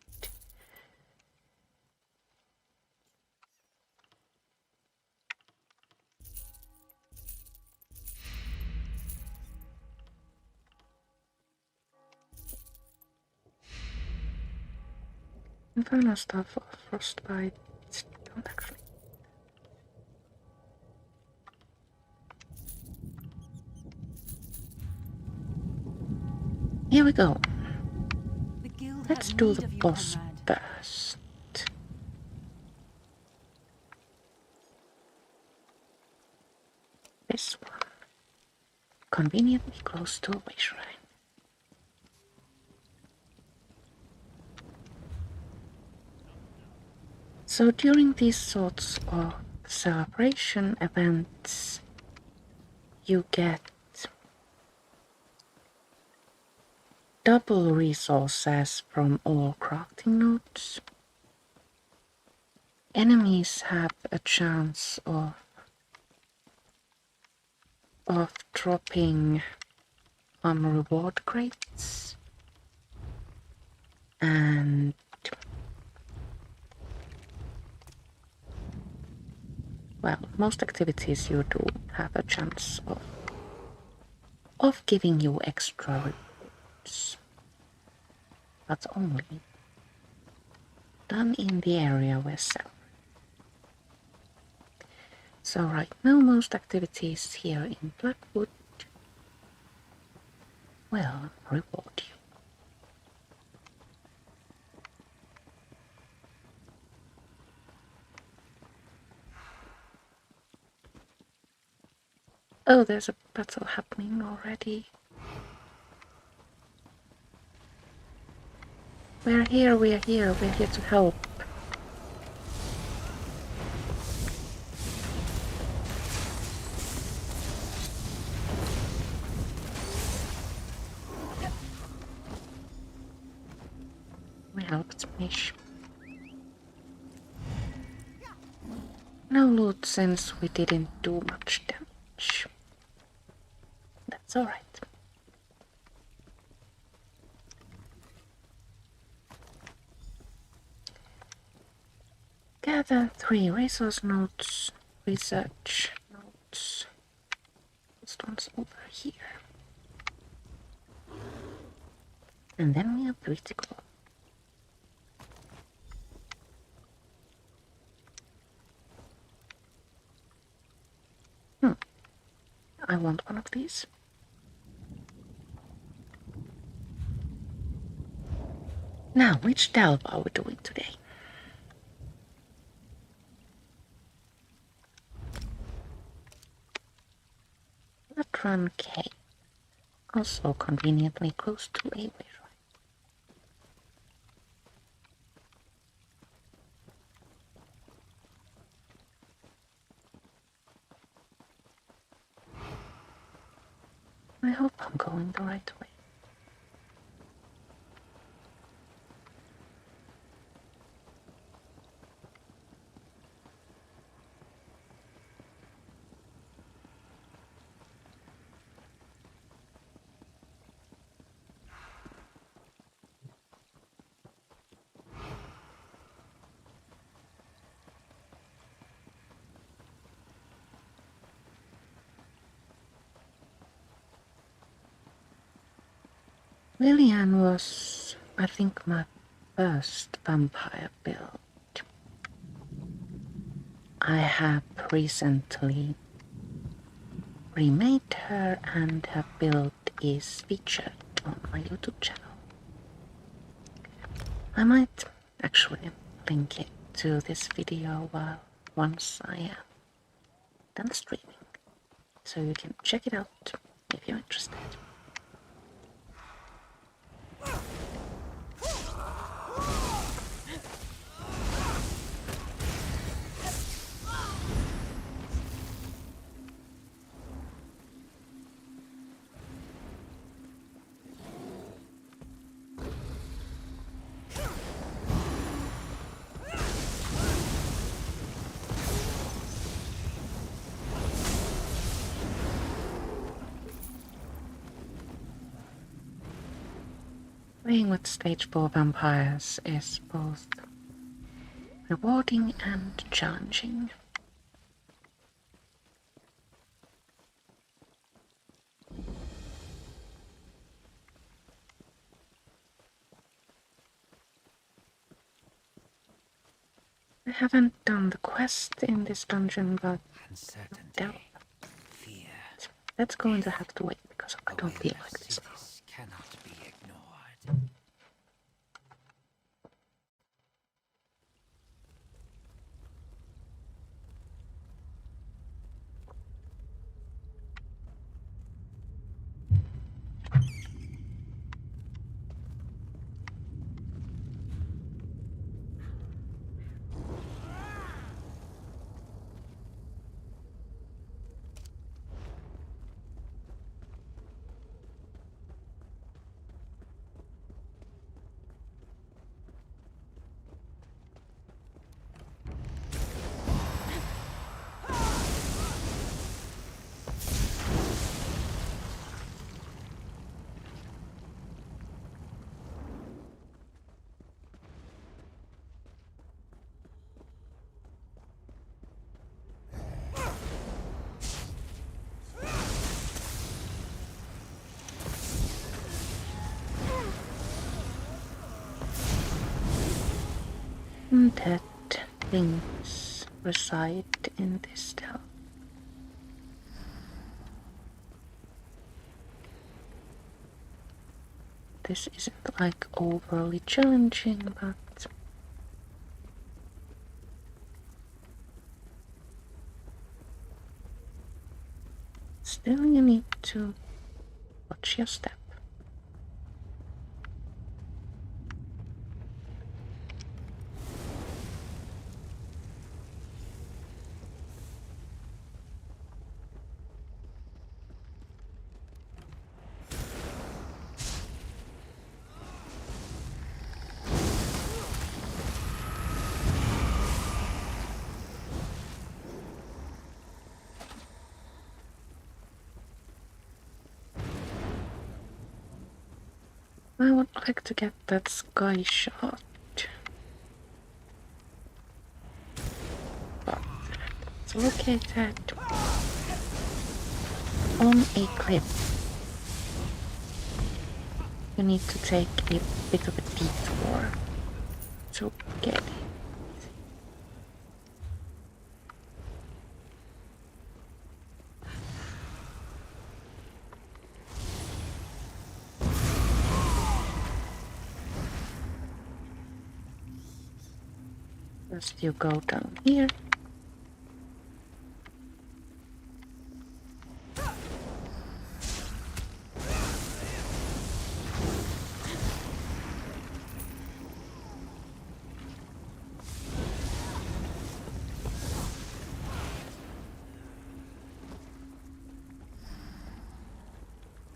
Inferno stuff of frostbite. Don't actually. Here we go. Let's do the boss first. This one. Conveniently close to a way shrine. So during these sorts of celebration events, you get double resources from all crafting nodes. Enemies have a chance of dropping reward crates, and well, most activities you do have a chance of giving you extra rewards, but only done in the area we're selling. So right now most activities here in Blackwood will reward you. Oh, there's a battle happening already. We're here to help. We helped Mish. No loot since we didn't do much damage. That's alright. Gather 3 resource nodes, research nodes. This one's over here. And then we are pretty to go. I want one of these. Now, which delve are we doing today? Bloodrun Cave, also conveniently close to a way shrine. I hope I'm going the right way. Lilyanne was, I think, my first vampire build. I have recently remade her and her build is featured on my YouTube channel. I might actually link it to this video once I am done streaming, so you can check it out if you're interested. Playing with stage 4 vampires is both rewarding and challenging. I haven't done the quest in this dungeon, but that's going to have to wait because I don't feel like this now. Cannot be ignored. Dead things reside in this town. This isn't like overly challenging, but still you need to watch your step. I would like to get that sky shot. But it's located on a cliff. You need to take a bit of a detour to get it. First you go down here.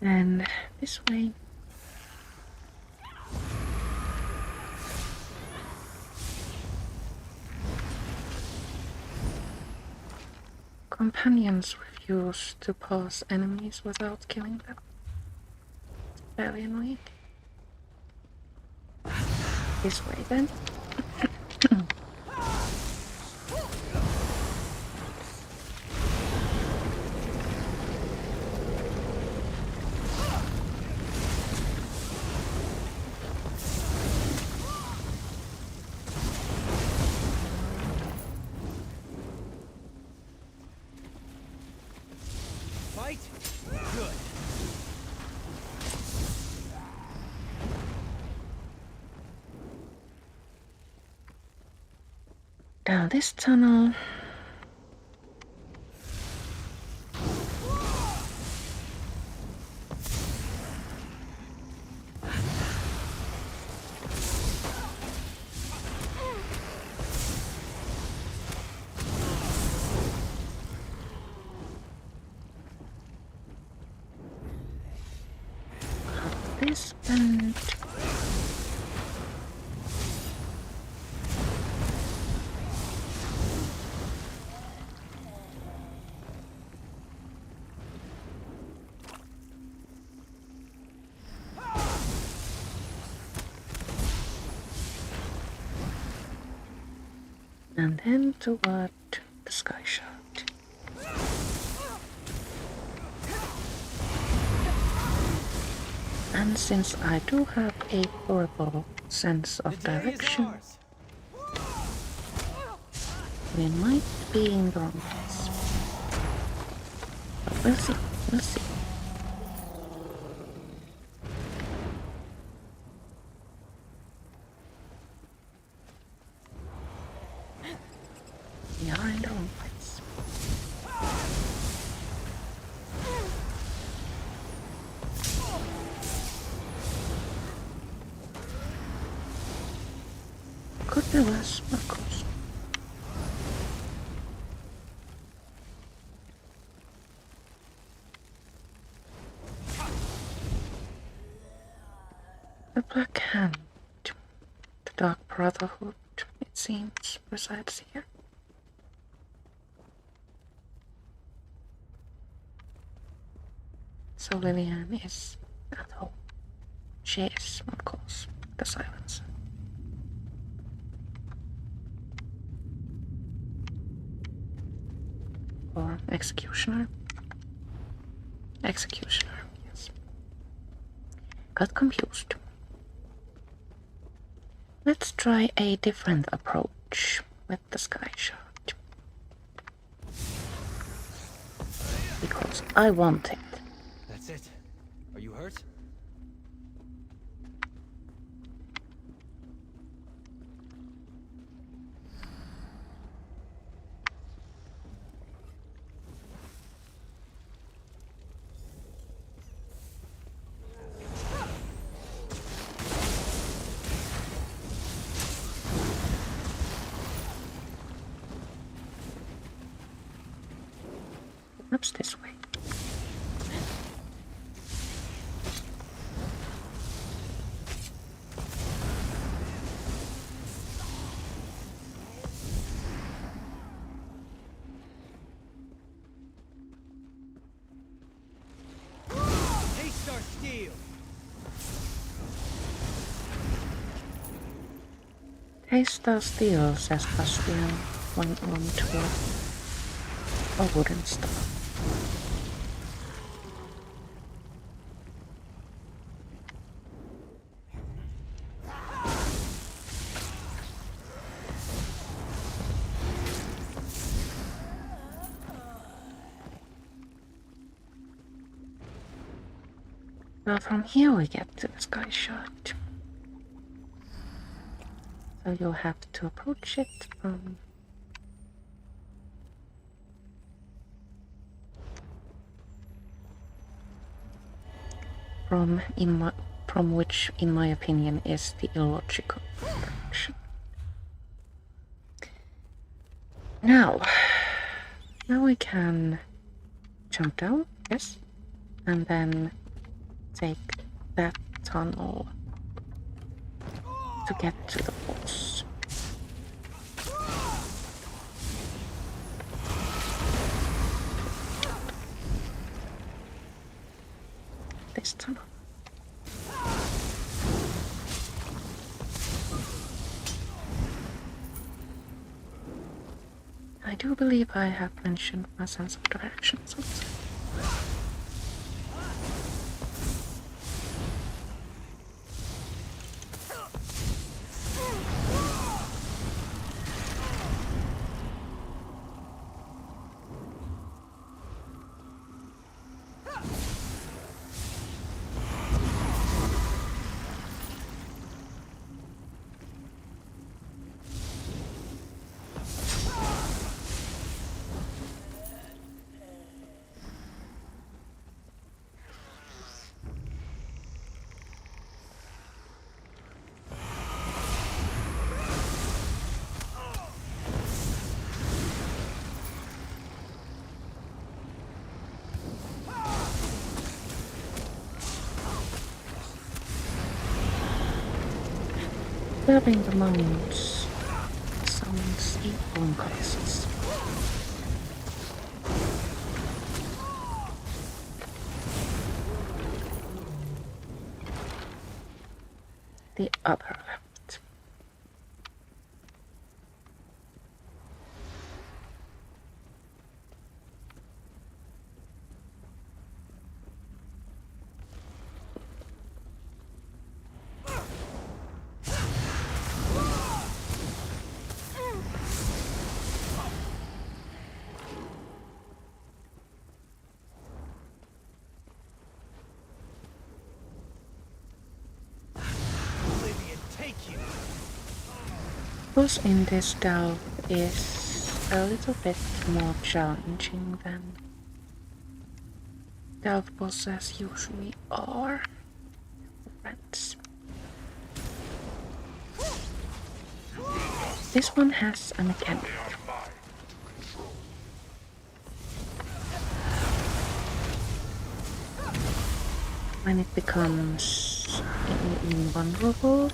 And this way. Companions refuse to pass enemies without killing them. It's very annoying. This way then. Good. Down this tunnel. This and then toward the sky shard. And since I do have a horrible sense of direction, we might be in the wrong place. But we'll see, we'll see. We are in the wrong place. Could be worse, of course. The Black Hand, the Dark Brotherhood, it seems, resides here. So Lilyanne is at home. She is, of course, the Silencer. Or Executioner. Executioner, yes. Got confused. Let's try a different approach with the sky shard. Because I want it. That's it. Are you hurt? Perhaps this way. Taste our steel. Taste our steel, says Bastian, one arm toward a wooden staff. Well, from here we get to the sky shard. So you'll have to approach it from which, in my opinion, is the illogical direction. Now we can jump down, yes, and then take that tunnel to get to the boss. This tunnel. I do believe I have mentioned my sense of direction sometimes. Building the mounds summons evil goddesses. The upper left. boss in this delve is a little bit more challenging than delve bosses usually are. Friends. This one has a mechanic. When it becomes invulnerable,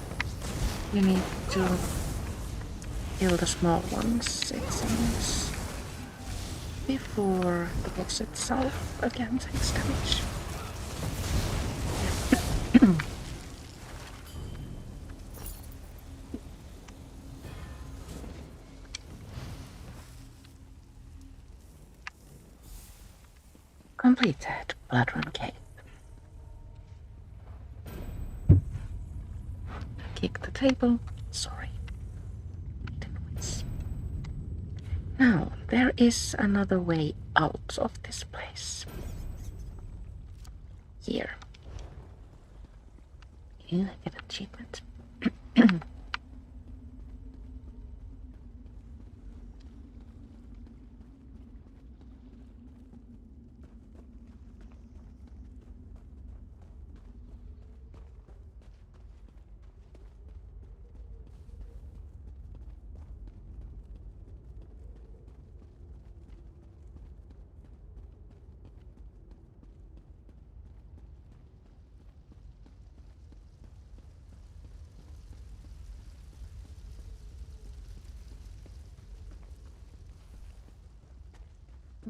you need to kill the small ones, it seems, before the boss itself again takes damage. Completed Bloodrun Cave. Kick the table. Sorry. Now, there is another way out of this place. Here. You get an achievement.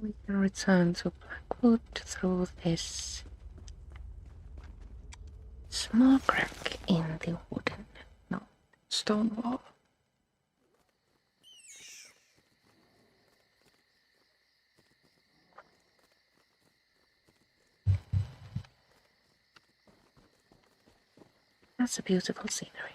We can return to Blackwood through this small crack in the stone wall. That's a beautiful scenery.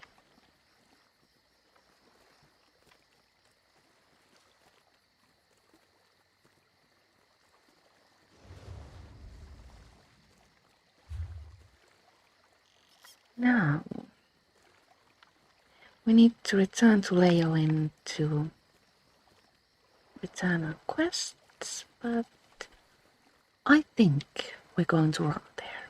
Now, we need to return to Lilyanne to return our quests, but I think we're going to run there.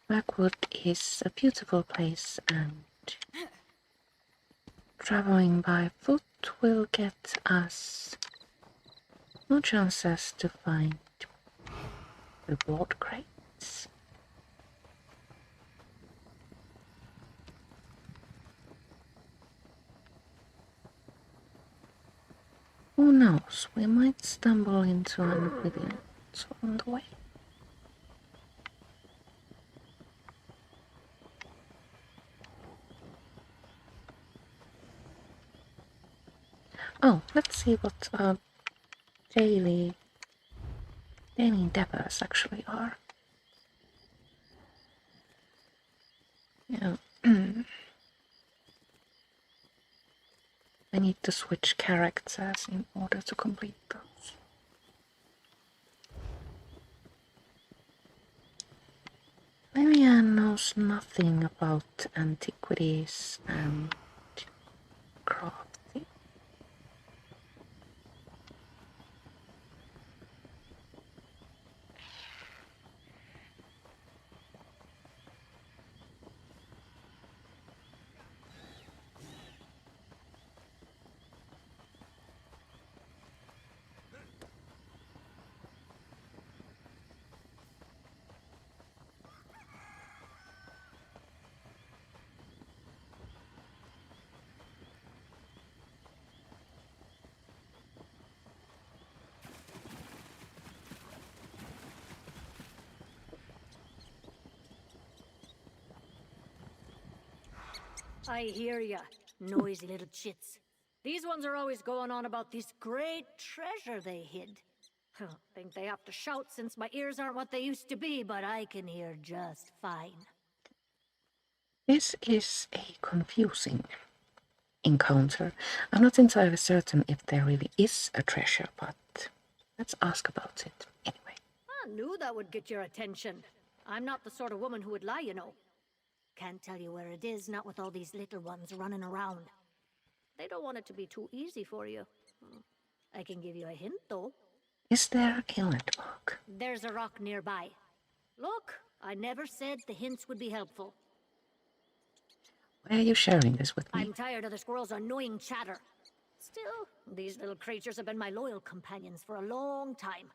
Blackwood is a beautiful place, and traveling by foot will get us more chances to find reward crates. Who knows, we might stumble into an Lilyanne on the way. Oh, let's see what our daily endeavors actually are. Yeah. I need to switch characters in order to complete those. Lilyanne knows nothing about antiquities and crafting. I hear ya, noisy little chits. These ones are always going on about this great treasure they hid. Think they have to shout since my ears aren't what they used to be, but I can hear just fine. This is a confusing encounter. I'm not entirely certain if there really is a treasure, but let's ask about it anyway. I knew that would get your attention. I'm not the sort of woman who would lie, you know. Can't tell you where it is, not with all these little ones running around. They don't want it to be too easy for you. I can give you a hint, though. Is there a landmark? There's a rock nearby. Look, I never said the hints would be helpful. Why are you sharing this with me? I'm tired of the squirrel's annoying chatter. Still, these little creatures have been my loyal companions for a long time.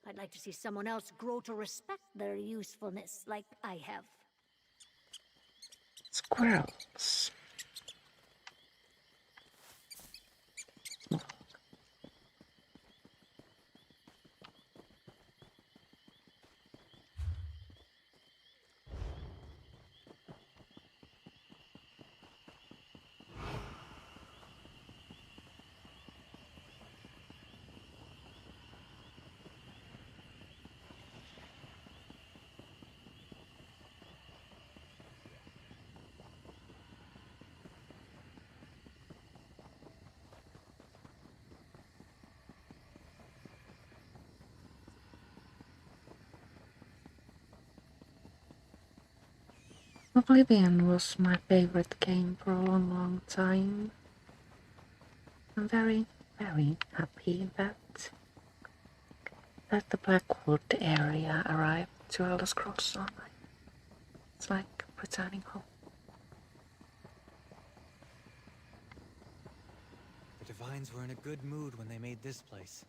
I'd like to see someone else grow to respect their usefulness like I have. Squirrels. Oblivion was my favorite game for a long time. I'm very, very happy that the Blackwood area arrived to Elder Scrolls Online. It's like returning home. The Divines were in a good mood when they made this place.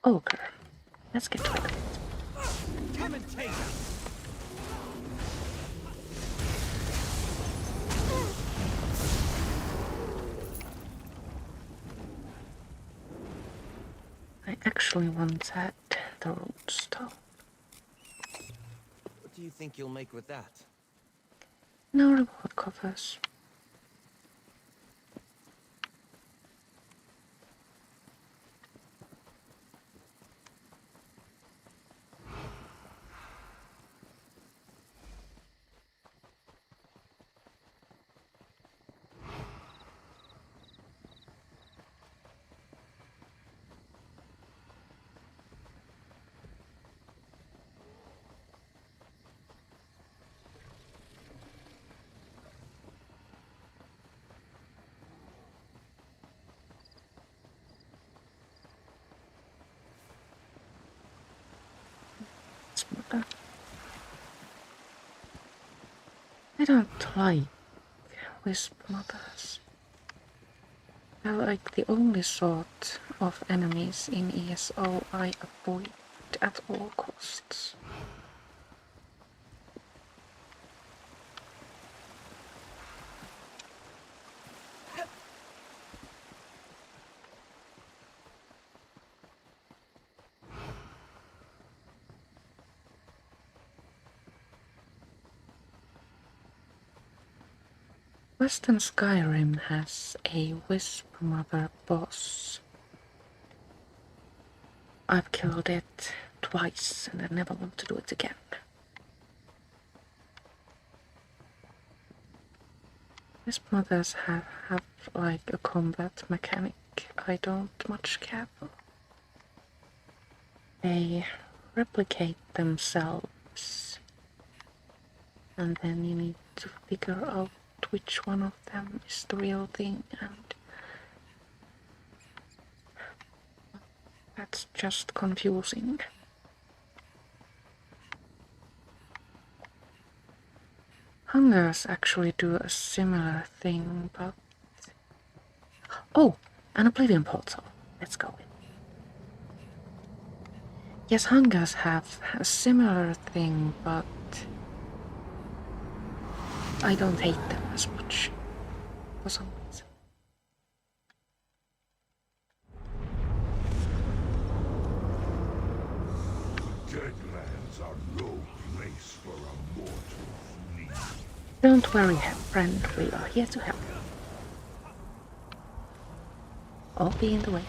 Ogre. Let's get to it. Come and take it. I actually wanted the rootstone. What do you think you'll make with that? No reward covers. I don't like wisp mothers. They're like the only sort of enemies in ESO I avoid at all costs. Western Skyrim has a Wisp Mother boss. I've killed it twice and I never want to do it again. Wisp Mothers have like a combat mechanic I don't much care for. They replicate themselves and then you need to figure out which one of them is the real thing, and that's just confusing. Hungers actually do a similar thing, but... Oh! An Oblivion portal. Let's go in. Yes, Hungers have a similar thing, but I don't hate them as much for some reason. Deadlands are no place for a mortal flea. Don't worry, friend, we are here to help. all be in the way.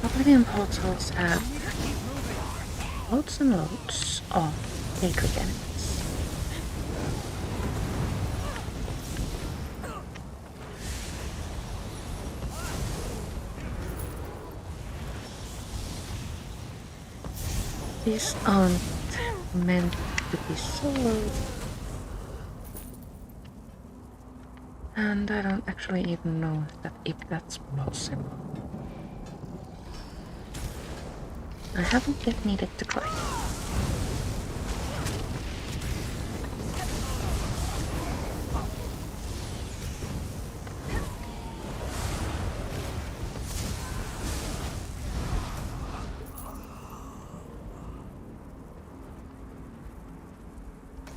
Oblivion portals have loads and loads of hatred enemies. These aren't meant to be soloed. And I don't actually even know if that's possible. I haven't yet needed to try.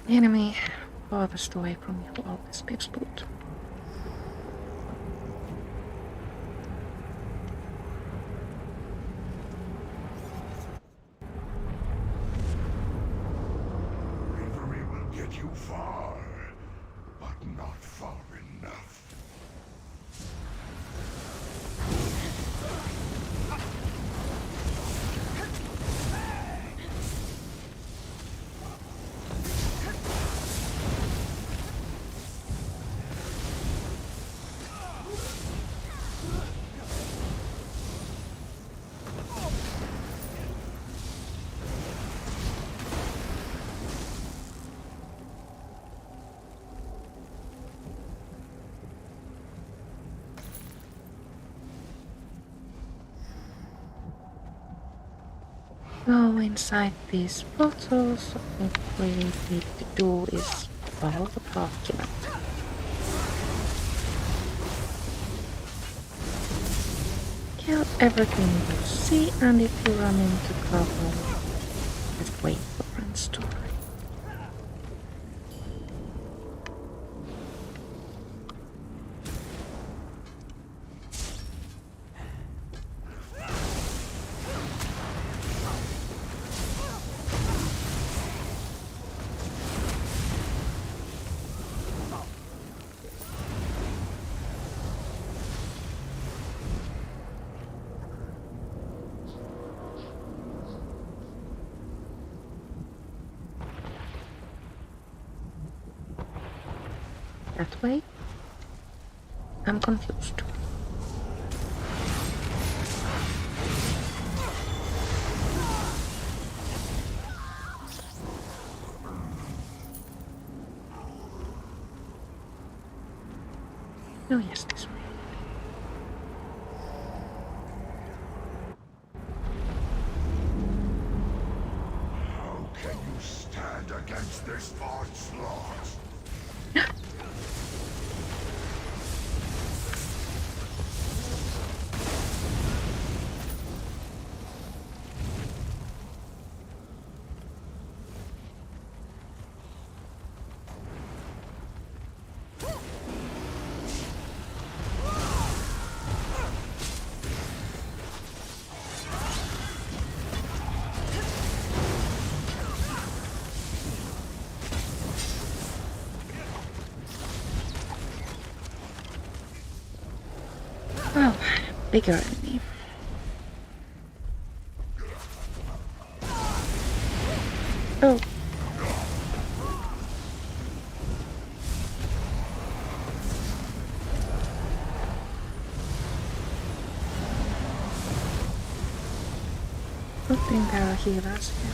The enemy farthest away from you will always be explored. Get you far, but not far enough. Go inside these portals. What we need to do is follow the path to them. Kill everything you see, and if you run into trouble, just wait for friends to arrive. That way? I'm confused. Oh yes, this way. How can you stand against this onslaught? Oh, bigger enemy. Oh. Good thing there are healers here.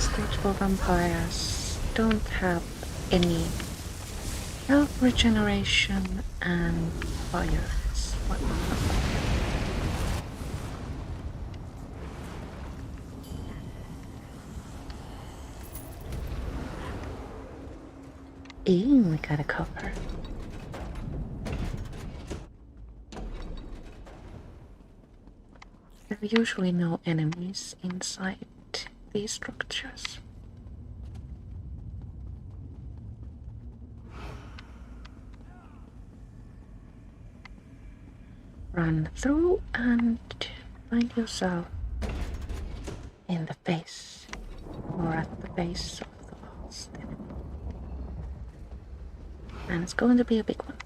Stage 4 vampires don't have any health regeneration and fire is what we got a cover. There are usually no enemies inside these structures. Run through and find yourself in the face, or at the base of the last enemy. And it's going to be a big one.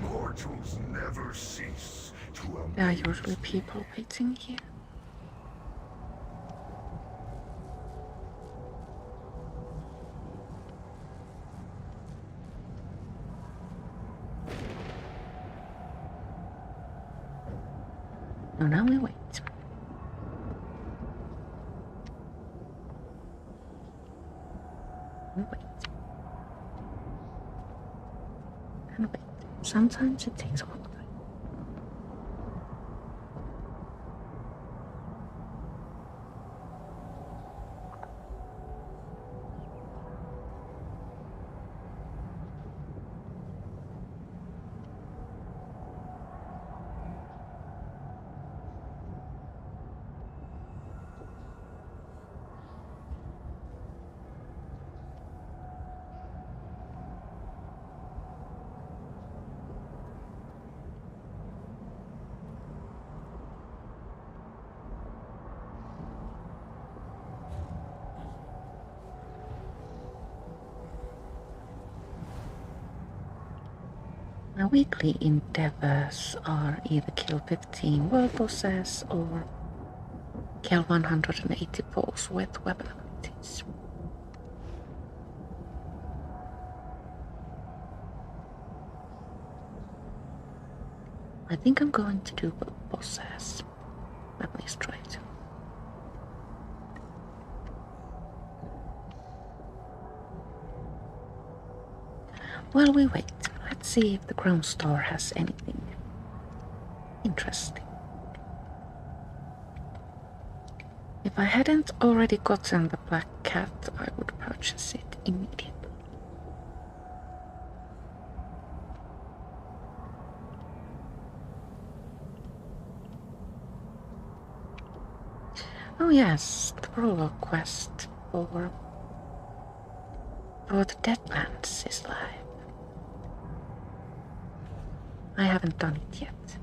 Mortals never cease to amaze. There are usually people waiting here. And now we wait. And wait. And wait. Sometimes it takes a long time. My weekly endeavors are either kill 15 world bosses or kill 180 foes with weapon abilities. I think I'm going to do both bosses. At least try to. While we wait, let's see if the Crown Star has anything interesting. If I hadn't already gotten the Black Cat, I would purchase it immediately. Oh yes, the prologue quest for the Deadlands is live. I haven't done it yet.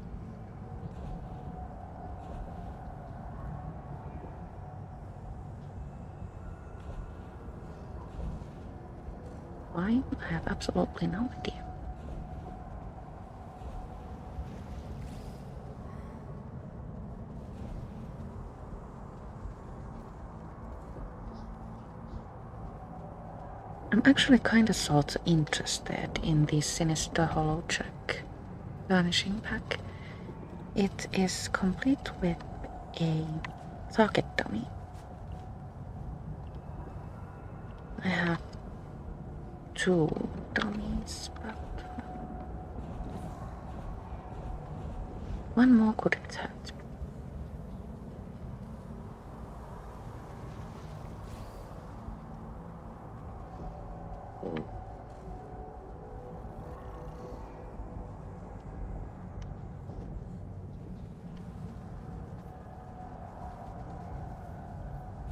Why? I have absolutely no idea. I'm actually kinda sort of interested in the Sinister Hollow Check Vanishing Pack. It is complete with a target dummy. I have 2 dummies, but one more couldn't hurt.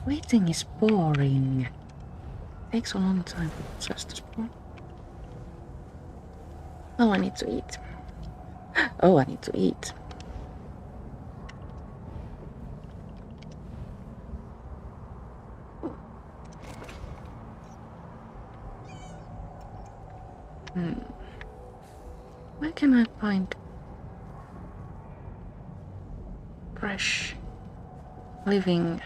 Waiting is boring. Takes a long time for the monsters to spawn. Oh, I need to eat. Oh, I need to eat. Where can I find fresh living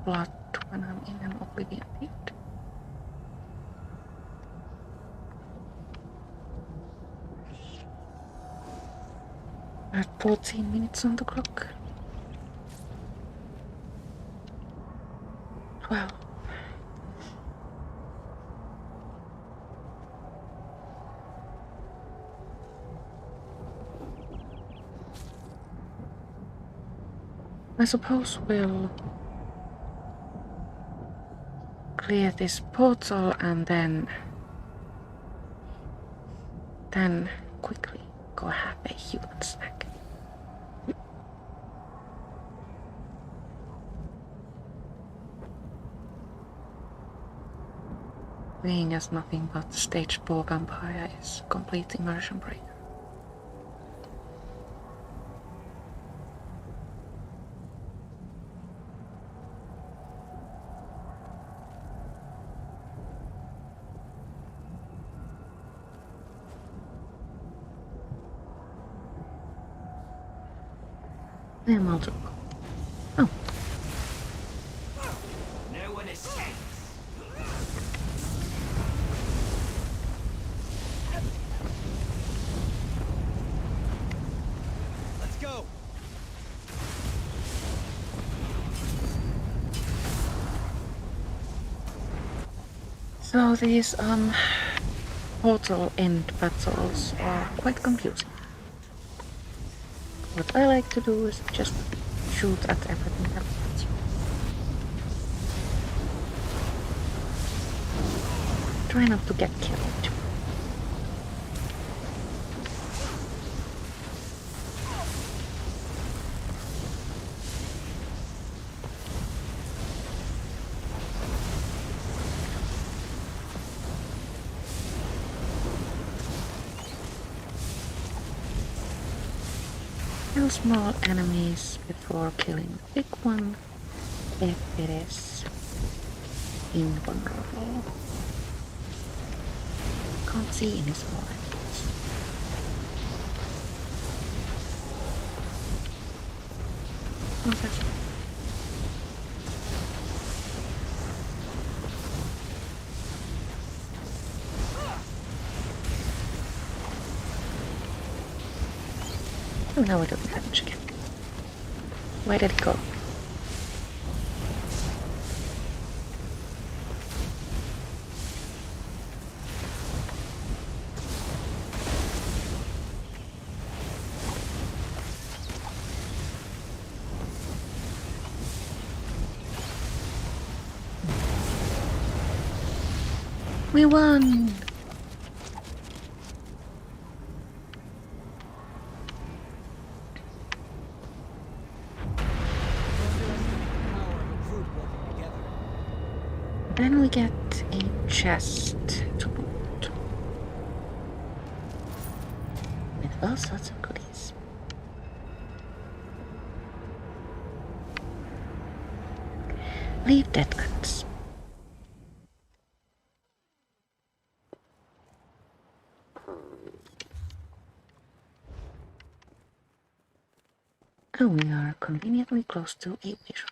blood when I'm in an Oblivion field? At 14 minutes on the clock. 12. I suppose we'll clear this portal and then quickly go have a human snack. being as nothing but stage 4 vampire is complete immersion break. And I'll talk. Oh. No one escapes. Let's go. So these portal end battles are quite confusing. What I like to do is just shoot at everything that hits. Try not to get killed. Kill small enemies before killing the big one if it is invulnerable. Can't see any small enemies. What's that? Oh, now we're doing damage again. Where did it go? We won! Then we get a chest to boot with all sorts of goodies. Leave dead guns. Oh, we are conveniently close to a wish.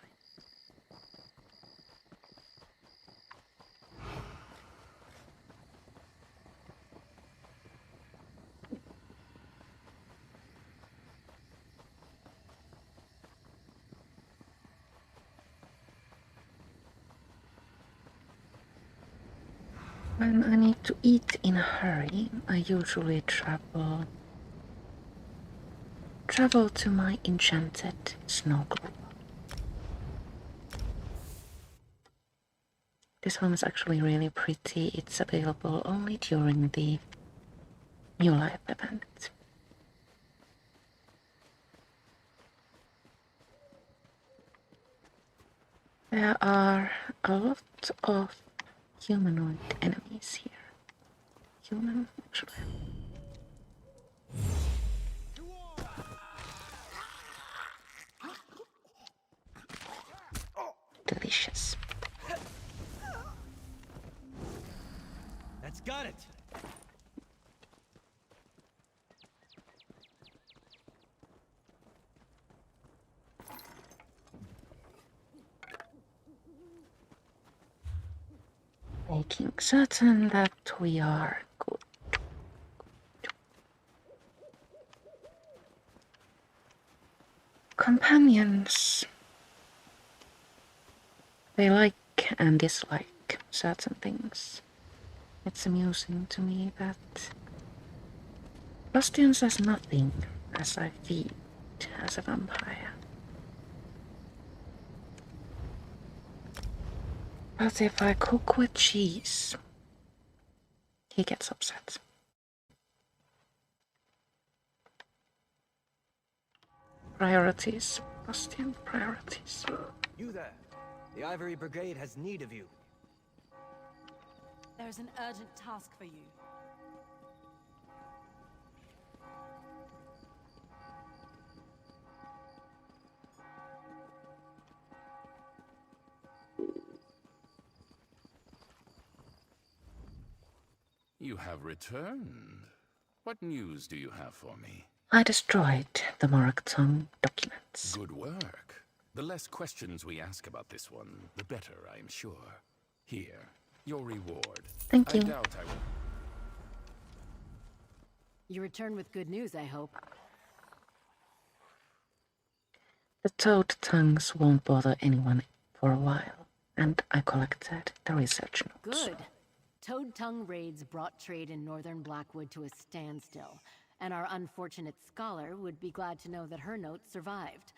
When I need to eat in a hurry, I usually travel to my enchanted snow globe. This one is actually really pretty. It's available only during the New Life event. There are a lot of humanoid enemies here. Human, actually. Delicious. That's got it. Making certain that we are good. Companions. They like and dislike certain things. It's amusing to me that Bastian says nothing as I feed as a vampire. But if I cook with cheese, he gets upset. Priorities, Bastian, priorities. You there. The Ivory Brigade has need of you. There's an urgent task for you. You have returned. What news do you have for me? I destroyed the Moroccan documents. Good work. The less questions we ask about this one, the better, I am sure. Here, your reward. Thank you. I doubt I will. You return with good news, I hope. The toad tongues won't bother anyone for a while, and I collected the research notes. Good. Toad tongue raids brought trade in northern Blackwood to a standstill, and our unfortunate scholar would be glad to know that her notes survived.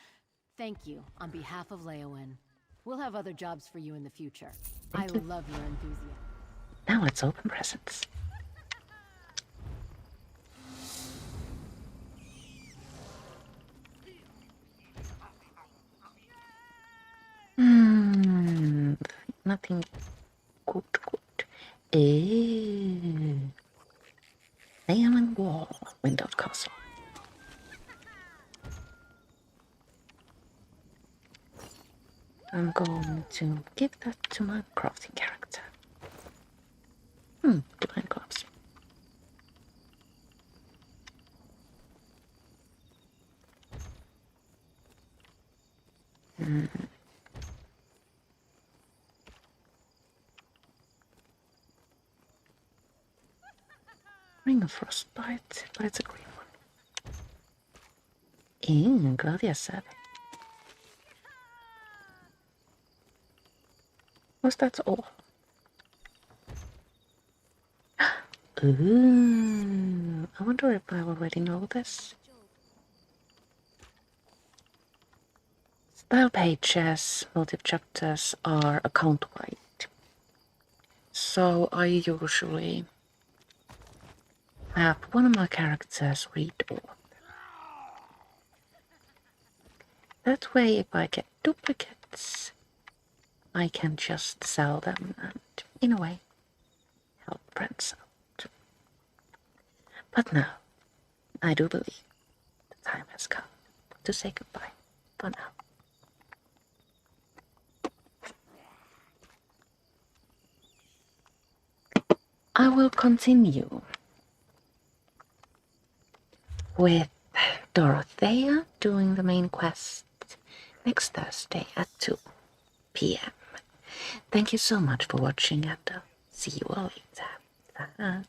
Thank you on behalf of Lilyanne. We'll have other jobs for you in the future. I love your enthusiasm. Now let's open presents. Nothing good. Diamond wall, windowed castle. I'm going to give that to my crafting character. Divine gloves. Ring of Frostbite, but it's a green one. Gladius 7. Was that all? Ooh, I wonder if I already know this. Style pages, motive chapters are account-wide. So I usually have one of my characters read all of them. That way, if I get duplicates, I can just sell them and, in a way, help friends out. But now, I do believe the time has come to say goodbye for now. I will continue with Dorothea doing the main quest next Thursday at 2 p.m. Thank you so much for watching, and I'll see you all later. Bye.